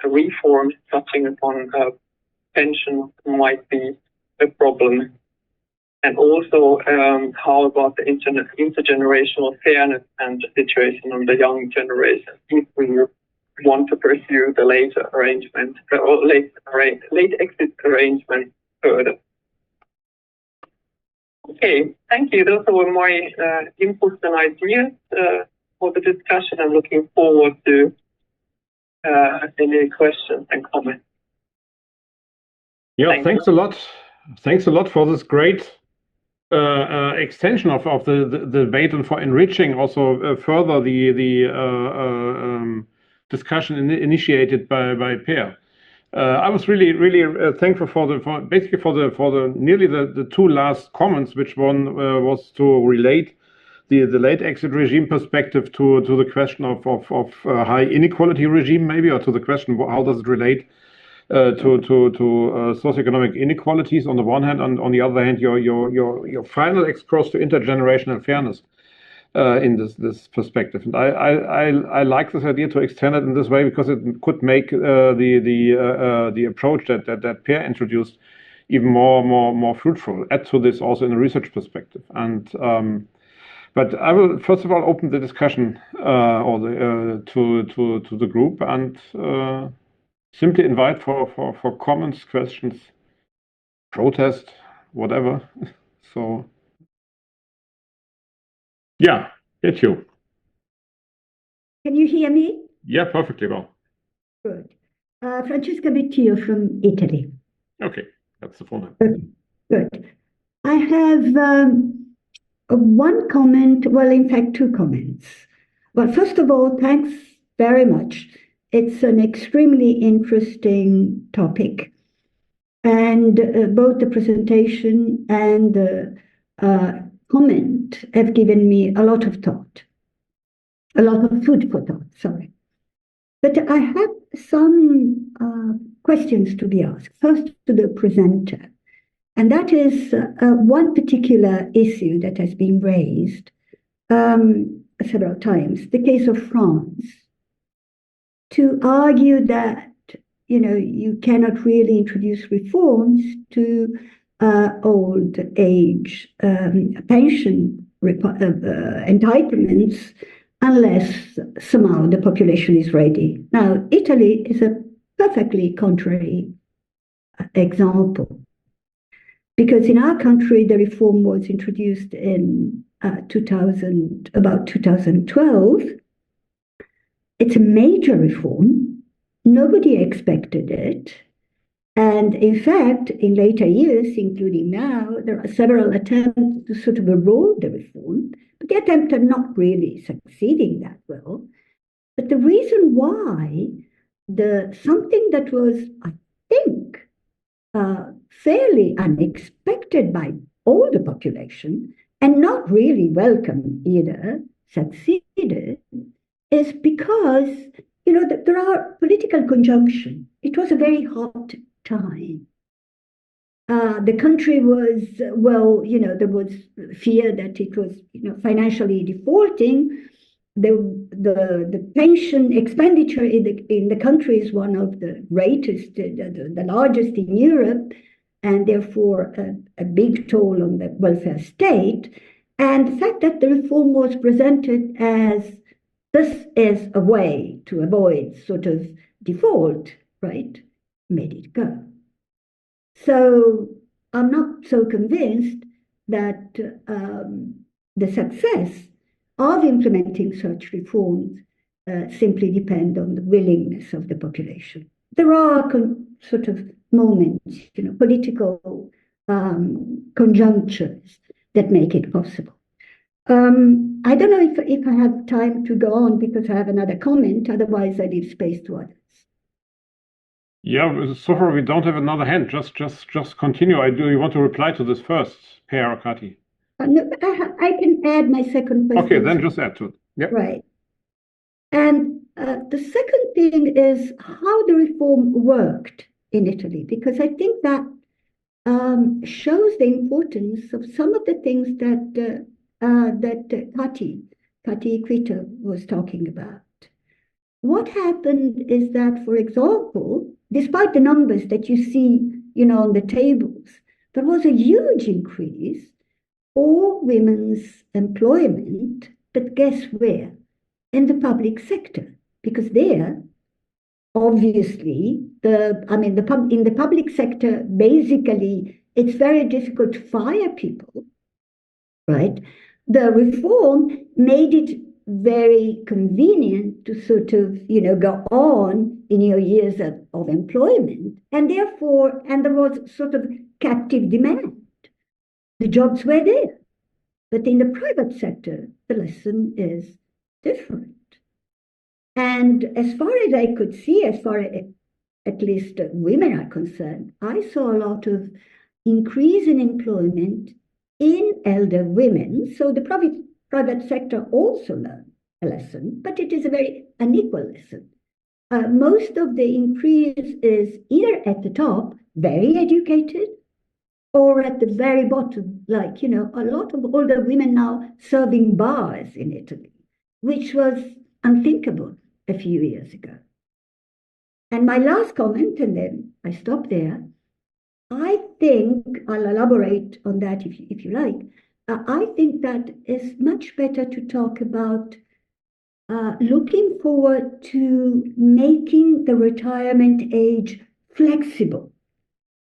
reforms touching upon pension might be a problem. And also, how about the intergenerational fairness and the situation of the young generation, if we want to pursue the later arrangement or late exit arrangement further? Okay, thank you. Those were my inputs and ideas for the discussion. I'm looking forward to any questions and comments. Yeah, thanks a lot. Thanks a lot for this great extension of the debate and for enriching also further the discussion initiated by Per. I was really thankful for the nearly the two last comments, which one was to relate the late exit regime perspective to the question of high inequality regime, maybe, or to the question how does it relate to socioeconomic inequalities on the one hand, and on the other hand, your final excursus to intergenerational fairness in this perspective. And I like this idea to extend it in this way because it could make the approach that Per introduced even more fruitful. Add to this also in a research perspective. And but I will first of all open the discussion to the group and simply invite for comments, questions, protest, whatever. So yeah, get you. Can you hear me? Yeah, perfectly well. Good. Francesca Bettio from Italy. Okay, that's the phone number. Good. I have one comment, well, in fact, two comments. Well, first of all, thanks very much. It's an extremely interesting topic. And both the presentation and the comment have given me a lot of thought, a lot of food for thought, sorry. But I have some questions to be asked. First to the presenter, and that is one particular issue that has been raised several times, the case of France, to argue that you cannot really introduce reforms to old age pension entitlements unless somehow the population is ready. Now, Italy is a perfectly contrary example, because in our country, the reform was introduced in about 2012. It's a major reform. Nobody expected it. And in fact, in later years, including now, there are several attempts to sort of erode the reform, but the attempts are not really succeeding that well. But the reason why something that was, I think, fairly unexpected by all the population, and not really welcome either, succeeded, is because there are political conjunction. It was a very hot time. The country was, there was fear that it was, financially defaulting. The pension expenditure in the country is one of the greatest, the largest in Europe, and therefore a big toll on the welfare state. And the fact that the reform was presented as this is a way to avoid sort of default, right, made it go. So I'm not so convinced that the success of implementing such reforms simply depend on the willingness of the population. There are sort of moments, political conjunctures that make it possible. I don't know if I have time to go on because I have another comment. Otherwise, I leave space to others. Yeah, so far we don't have another hand. Just continue. Do you want to reply to this first, Per or Kati? No, I can add my second question. Okay, then just add to it. Yep. Right. And the second thing is how the reform worked in Italy, because I think that shows the importance of some of the things that Kati Kuitto was talking about. What happened is that, for example, despite the numbers that you see, on the tables, there was a huge increase for women's employment, but guess where? In the public sector, because there, obviously, in the public sector, basically, it's very difficult to fire people, right? The reform made it very convenient to sort of, go on in your years of employment, and there was sort of captive demand. The jobs were there. But in the private sector, the lesson is different. And as far as I could see, as far as at least women are concerned, I saw a lot of increase in employment in elder women. So the private sector also learned a lesson, but it is a very unequal lesson. Most of the increase is either at the top, very educated, or at the very bottom, like, a lot of older women now serving bars in Italy, which was unthinkable a few years ago. And my last comment, and then I stop there, I think, I'll elaborate on that if you like, I think that it's much better to talk about looking forward to making the retirement age flexible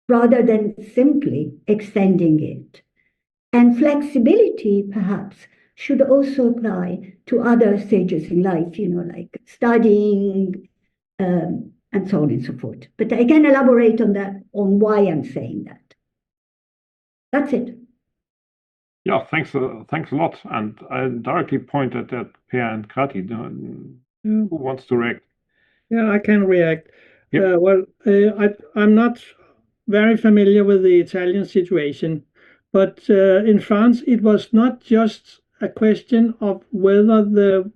rather than simply extending it. And flexibility, perhaps, should also apply to other stages in life, like studying, and so on and so forth. But I can elaborate on that, on why I'm saying that. That's it. Yeah, thanks a lot. And I directly pointed at Per and Kati. Who wants to react? Yeah, I can react. Yep. I'm not very familiar with the Italian situation, but in France, it was not just a question of whether the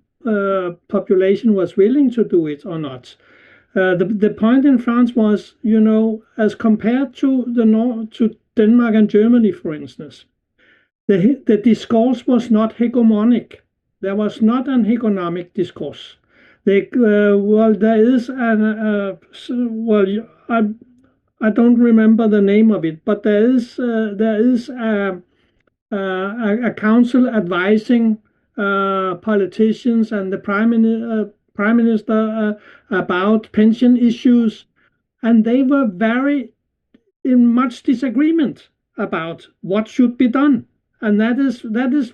population was willing to do it or not. The point in France was, as compared to to Denmark and Germany, for instance, the discourse was not hegemonic. There was not an economic discourse. There is I don't remember the name of it, but there is a council advising politicians and the prime minister about pension issues, and they were very in much disagreement about what should be done, and that is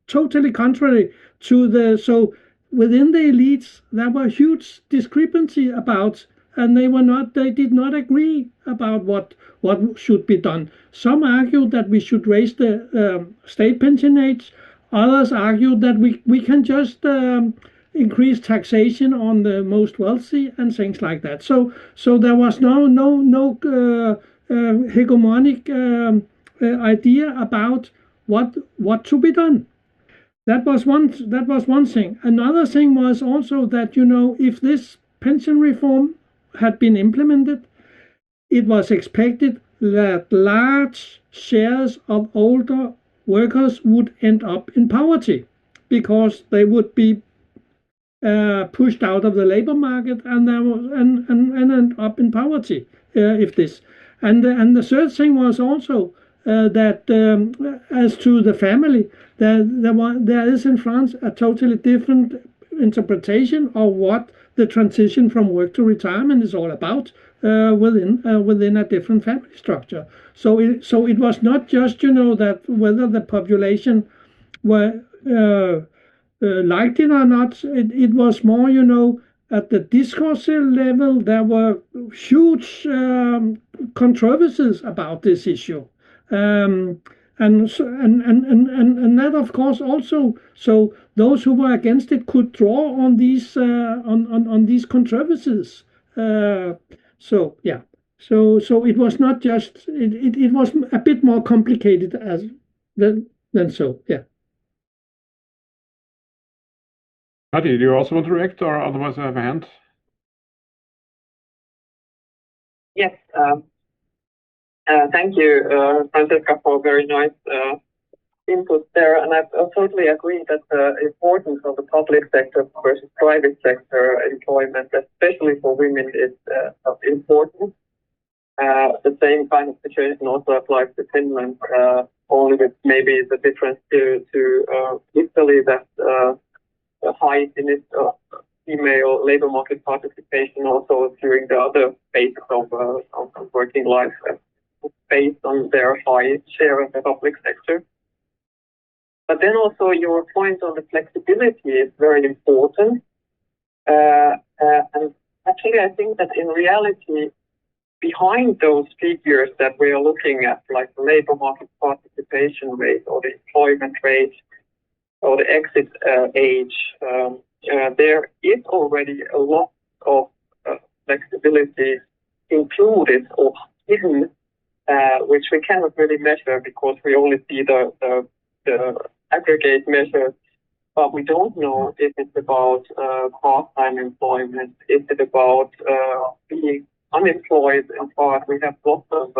totally contrary to so within the elites there were huge discrepancy about, and they did not agree about what should be done. Some argued that we should raise the state pension age. Others argued that we can just increase taxation on the most wealthy and things like that. So there was no hegemonic idea about what to be done. That was one thing. Another thing was also that, if this pension reform had been implemented, it was expected that large shares of older workers would end up in poverty because they would be pushed out of the labor market and end up in poverty if this. And the third thing was also that as to the family, there is in France a totally different interpretation of what the transition from work to retirement is all about within a different family structure. So it was not just that whether the population were liked it or not. It was more at the discoursive level there were huge controversies about this issue. And that of course also, so those who were against it could draw on these controversies. So it was not just it was a bit more complicated than so. Yeah. Kati, do you also want to react, or otherwise I have a hand? Yes. Thank you, Francesca, for very nice input there. And I totally agree that the importance of the public sector versus private sector employment, especially for women, is important. The same kind of situation also applies to Finland, only with maybe the difference to Italy that the high female labor market participation also during the other phases of working life based on their high share of the public sector. But then also your point on the flexibility is very important. And actually, I think that in reality, behind those figures that we are looking at, like the labor market participation rate or the employment rate or the exit age, there is already a lot of flexibility included or hidden, which we cannot really measure because we only see the aggregate measures. But we don't know if it's about part-time employment, is it about being unemployed in part. We have lots of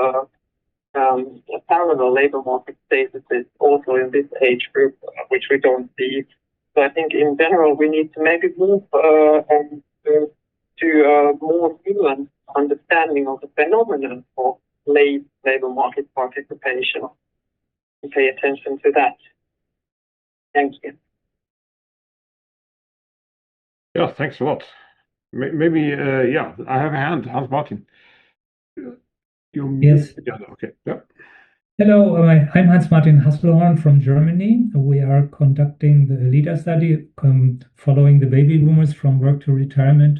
parallel labor market statuses also in this age group, which we don't see. So I think in general we need to maybe move to a more nuanced understanding of the phenomenon of late labor market participation and pay attention to that. Thank you. Yeah, thanks a lot. Maybe, yeah, I have a hand, Hans Martin. Yes. Yeah, okay. Yeah. Hello, I'm Hans Martin Hasselhorn from Germany. We are conducting the LEADER study, following the baby boomers from work to retirement,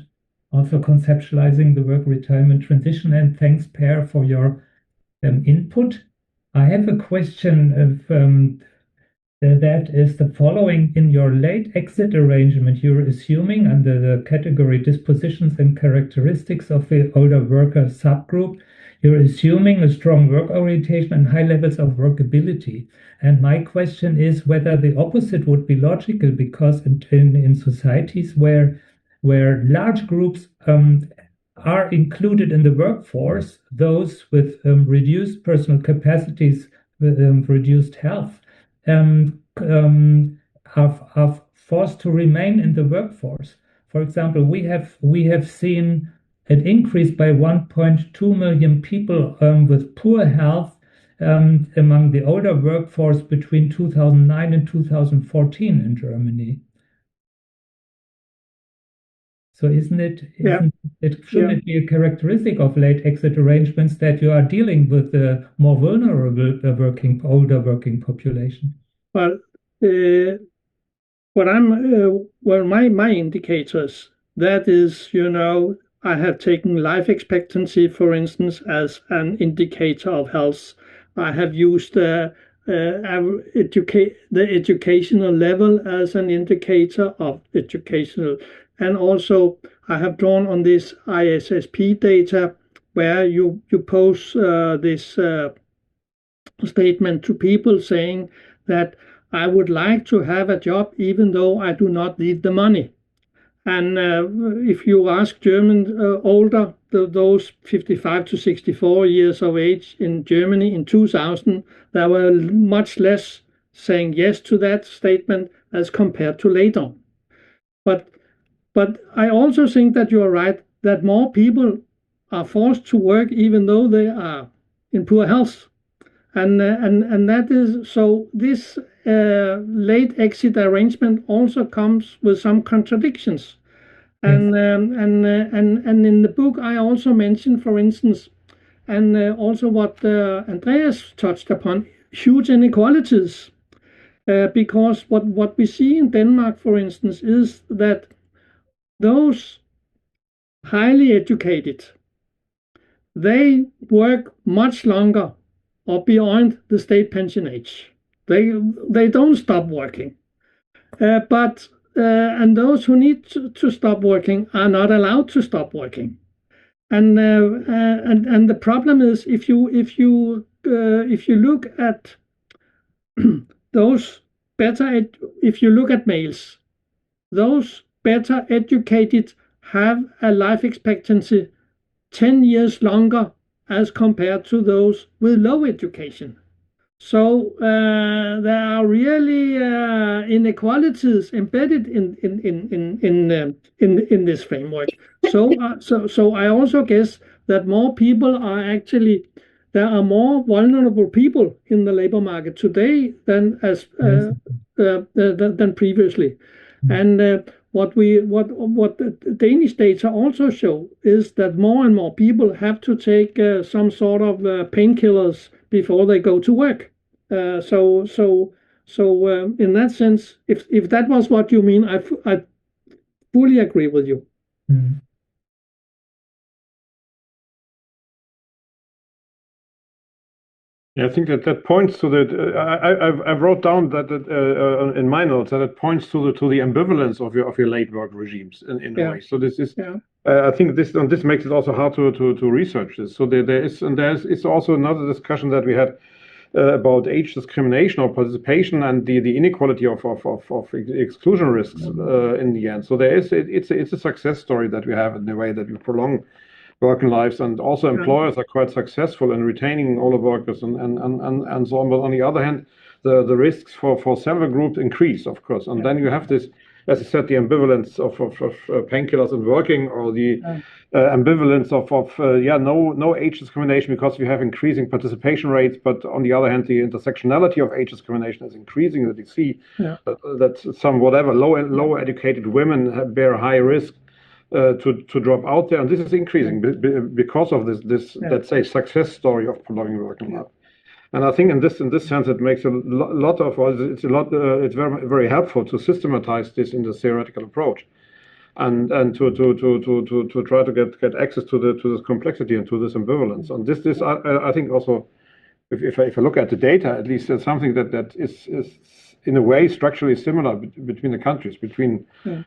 also conceptualizing the work-retirement transition. And thanks, Per, for your input. I have a question of that is the following. In your late exit arrangement, you're assuming under the category dispositions and characteristics of the older worker subgroup, you're assuming a strong work orientation and high levels of workability. And my question is whether the opposite would be logical, because in societies where large groups are included in the workforce, those with reduced personal capacities, with reduced health, are forced to remain in the workforce. For example, we have seen an increase by 1.2 million people with poor health among the older workforce between 2009 and 2014 in Germany. So shouldn't it be a characteristic of late exit arrangements that you are dealing with the more vulnerable older working population? Well, my indicators, that is, I have taken life expectancy, for instance, as an indicator of health. I have used the educational level as an indicator of educational. And also, I have drawn on this ISSP data where you pose this statement to people saying that I would like to have a job even though I do not need the money. And if you ask German older, those 55 to 64 years of age in Germany in 2000, there were much less saying yes to that statement as compared to later. But I also think that you are right, that more people are forced to work even though they are in poor health. And that is so. This late exit arrangement also comes with some contradictions. And in the book I also mentioned, for instance, and also what Andreas touched upon, huge inequalities. Because what we see in Denmark, for instance, is that those highly educated, they work much longer or beyond the state pension age. They don't stop working. And those who need to stop working are not allowed to stop working. And the problem is if you look at those better, if you look at males, those better educated have a life expectancy 10 years longer as compared to those with low education. So there are really inequalities embedded in this framework. So I also guess that more people are actually, there are more vulnerable people in the labor market today than than previously. And what the Danish data also show is that more and more people have to take some sort of painkillers before they go to work. So in that sense, if that was what you mean, I fully agree with you. Yeah, I think that points to the. I wrote down that in my notes that it points to the ambivalence of your late work regimes in a way. So this is. I think this makes it also hard to research this. So it's also another discussion that we had about age discrimination or participation and the inequality of exclusion risks in the end. So it's a success story that we have in the way that we prolong working lives, and also employers are quite successful in retaining older workers and so on. But on the other hand, the risks for several groups increase, of course. And then you have this, as I said, the ambivalence of painkillers and working, or the ambivalence of no age discrimination because we have increasing participation rates, but on the other hand, the intersectionality of age discrimination is increasing. That you see that some low educated women bear high risk to drop out there, and this is increasing because of this let's say success story of prolonging working life. And I think in this sense it makes it's very helpful to systematize this in the theoretical approach, and to try to get access to this complexity and to this ambivalence. And this I think also, if I look at the data, at least it's something that is in a way structurally similar between the countries. We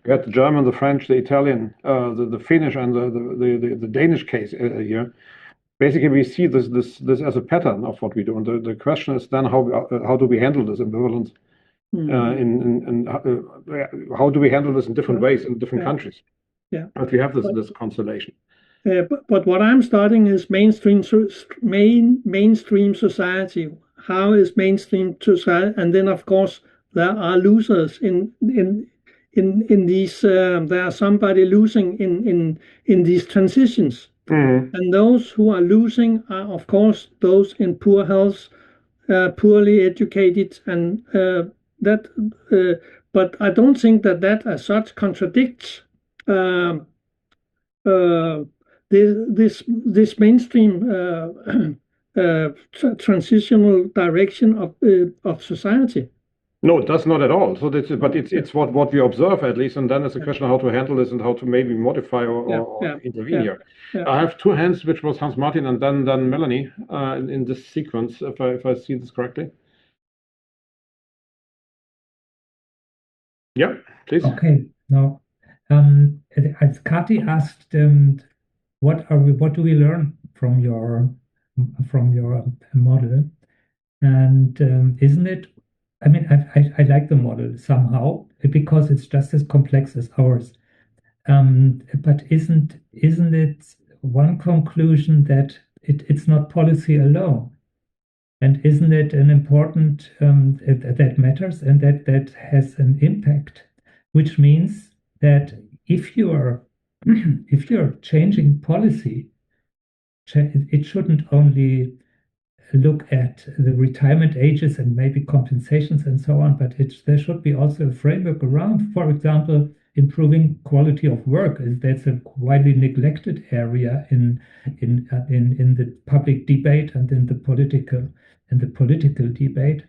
had the German, the French, the Italian, the Finnish, and the Danish case here. Basically, we see this as a pattern of what we do, and the question is then how do we handle this ambivalence? How do we handle this in different ways in different countries? But we have this constellation. But what I'm studying is mainstream society. How is mainstream society? And then, of course, there are losers in these. There are somebody losing in these transitions, and those who are losing are, of course, those in poor health, poorly educated, and that. But I don't think that as such contradicts. This mainstream transitional direction of society. No, it does not at all. So it's what we observe, at least, and then it's a question of how to handle this and how to maybe modify or intervene here. I have two hands, which was Hans Martin and then Melanie in this sequence, if I see this correctly. Yeah, please. Okay. Now, as Kati asked, what do we learn from your model? And isn't it? I mean, I like the model somehow because it's just as complex as ours. But isn't it one conclusion that it's not policy alone? And isn't it an important that matters and that has an impact? Which means that if you're changing policy, it shouldn't only look at the retirement ages and maybe compensations and so on, but there should be also a framework around, for example, improving quality of work. That's a widely neglected area in the public debate and in the political debate.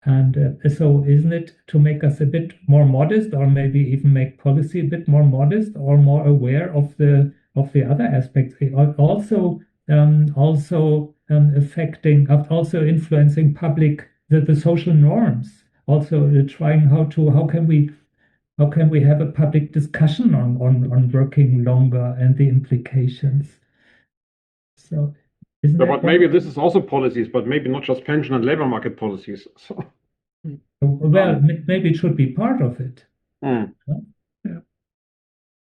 And so isn't it to make us a bit more modest, or maybe even make policy a bit more modest or more aware of the other aspects, also influencing the social norms, also trying how can we have a public discussion on working longer and the implications. So but maybe this is also policies, but maybe not just pension and labor market policies. So. Well, maybe it should be part of it.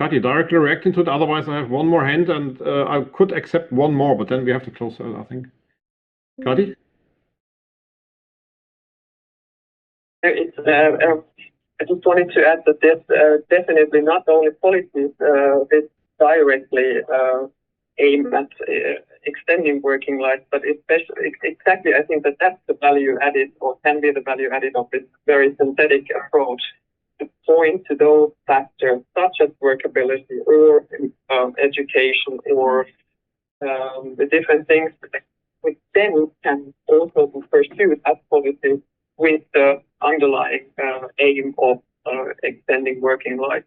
Kati, directly reacting to it. Otherwise, I have one more hand, and I could accept one more, but then we have to close it, I think. Kati? I just wanted to add that there's definitely not only policies that directly aim at extending working life, but especially exactly I think that's the value added, or can be the value added, of this very synthetic approach, to point to those factors such as workability or education or the different things which then can also be pursued as policies with the underlying aim of extending working life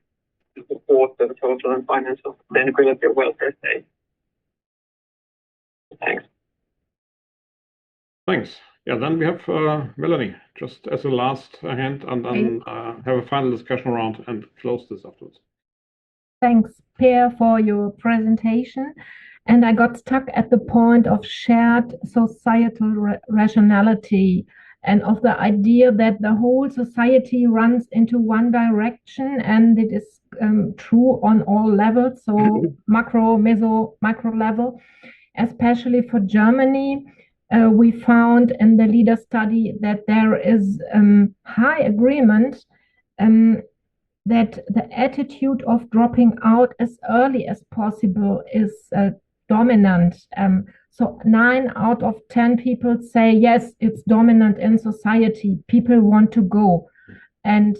to support the social and financial sustainability of welfare state. Thanks. Thanks. Yeah, then we have Melanie, just as a last hand, and then have a final discussion around and close this afterwards. Thanks, Per, for your presentation. And I got stuck at the point of shared societal rationality and of the idea that the whole society runs into one direction, and it is true on all levels, so macro, meso, micro level. Especially for Germany, we found in the leader study that there is high agreement that the attitude of dropping out as early as possible is dominant. So 9 out of 10 people say, yes, it's dominant in society. People want to go. And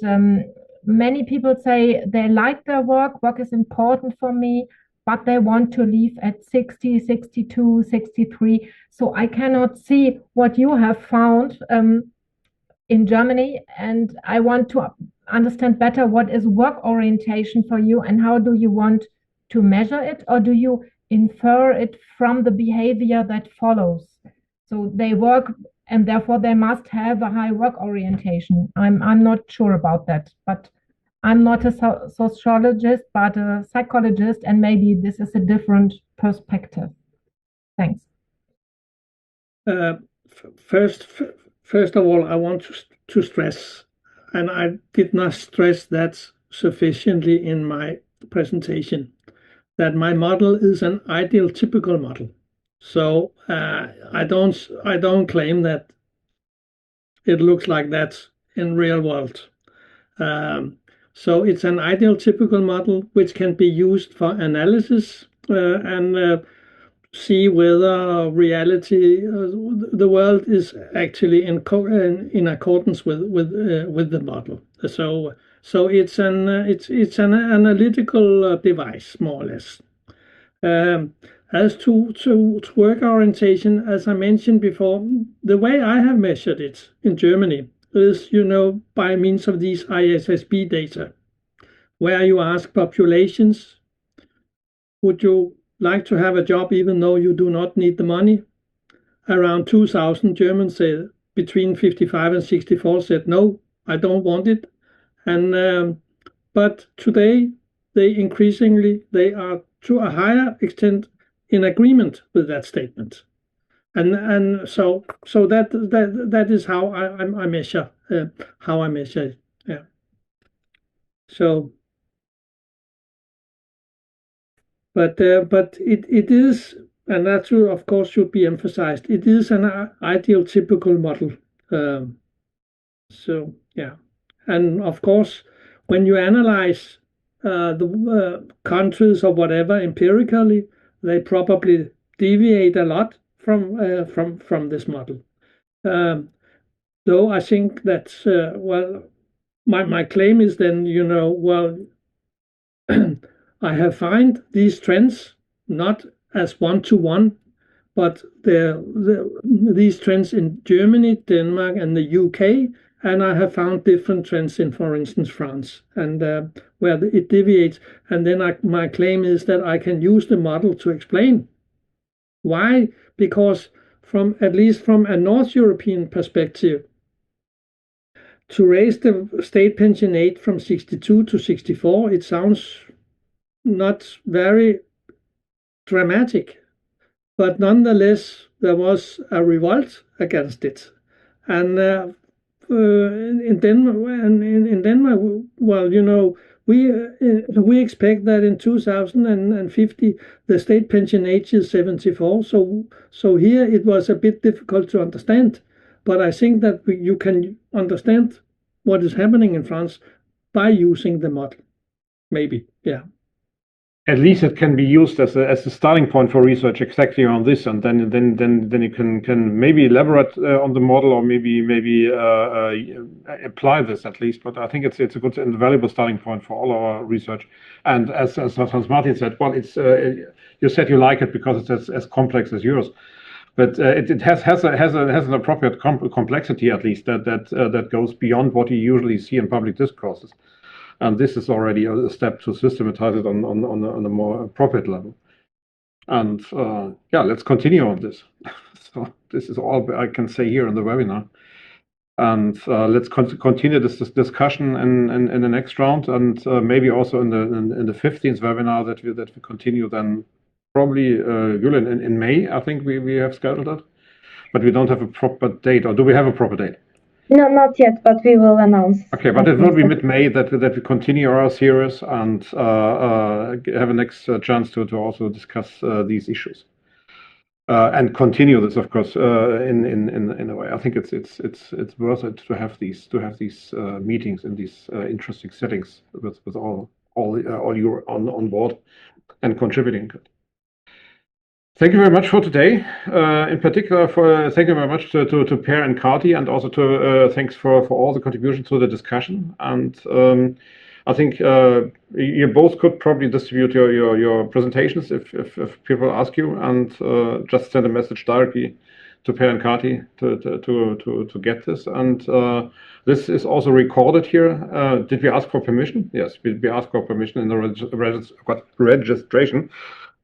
many people say they like their work is important for me, but they want to leave at 60, 62, 63. So I cannot see what you have found in Germany, and I want to understand better what is work orientation for you and how do you want to measure it, or do you infer it from the behavior that follows? So they work and therefore they must have a high work orientation. I'm not sure about that, but I'm not a sociologist, but a psychologist, and maybe this is a different perspective. Thanks. First of all, I want to stress, and I did not stress that sufficiently in my presentation, that my model is an ideal typical model. So I don't claim that it looks like that in real world. So it's an ideal typical model which can be used for analysis and see whether reality, the world is actually in accordance with the model. So it's an analytical device, more or less. As to work orientation, as I mentioned before, the way I have measured it in Germany is, by means of these ISSB data, where you ask populations, would you like to have a job even though you do not need the money? Around 2,000 Germans said, between 55 and 64 said, no, I don't want it. And but today they are to a higher extent in agreement with that statement. And so that is how I measure it. Yeah. So But it is, and that of course should be emphasized, it is an ideal typical model. So yeah, and of course when you analyze the countries or whatever empirically, they probably deviate a lot from this model. Though I think that my claim is then, I have found these trends not as one-to-one, but these trends in Germany, Denmark, and the UK, and I have found different trends in, for instance, France, and where it deviates. And then my claim is that I can use the model to explain why, because at least from a North European perspective, to raise the state pension age from 62 to 64, it sounds not very dramatic, but nonetheless there was a revolt against it, and in Denmark, well, we expect that in 2050 the state pension age is 74. So here it was a bit difficult to understand, but I think that you can understand what is happening in France by using the model, maybe, yeah. At least it can be used as a starting point for research exactly on this, and then you can maybe elaborate on the model, or maybe apply this at least. But I think it's a good and valuable starting point for all our research. And as Hans Martin said, well, it's you said you like it because it's as complex as yours, but it has an appropriate complexity, at least that goes beyond what you usually see in public discourses. And this is already a step to systematize it on a more appropriate level. And yeah, let's continue on this. So this is all I can say here in the webinar. And let's continue this discussion in the next round, and maybe also in the 15th webinar that we continue then probably Julian in May. I think we have scheduled it, but we don't have a proper date. Or do we have a proper date? No, not yet, but we will announce. Okay, but it will be mid-May that we continue our series and have a next chance to also discuss these issues. And continue this, of course, in a way. I think it's worth it to have these meetings in these interesting settings with all you on board and contributing. Thank you very much for today. In particular, thank you very much to Per and Kati, and also to thanks for all the contributions to the discussion. And I think you both could probably distribute your presentations if people ask you, and just send a message directly to Per and Kati to get this. And this is also recorded here. Did we ask for permission? Yes, we asked for permission in the registration.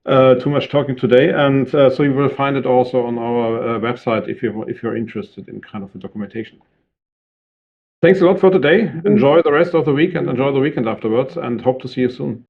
Too much talking today, and so you will find it also on our website if you're interested in kind of the documentation. Thanks a lot for today. Enjoy the rest of the week and enjoy the weekend afterwards, and hope to see you soon.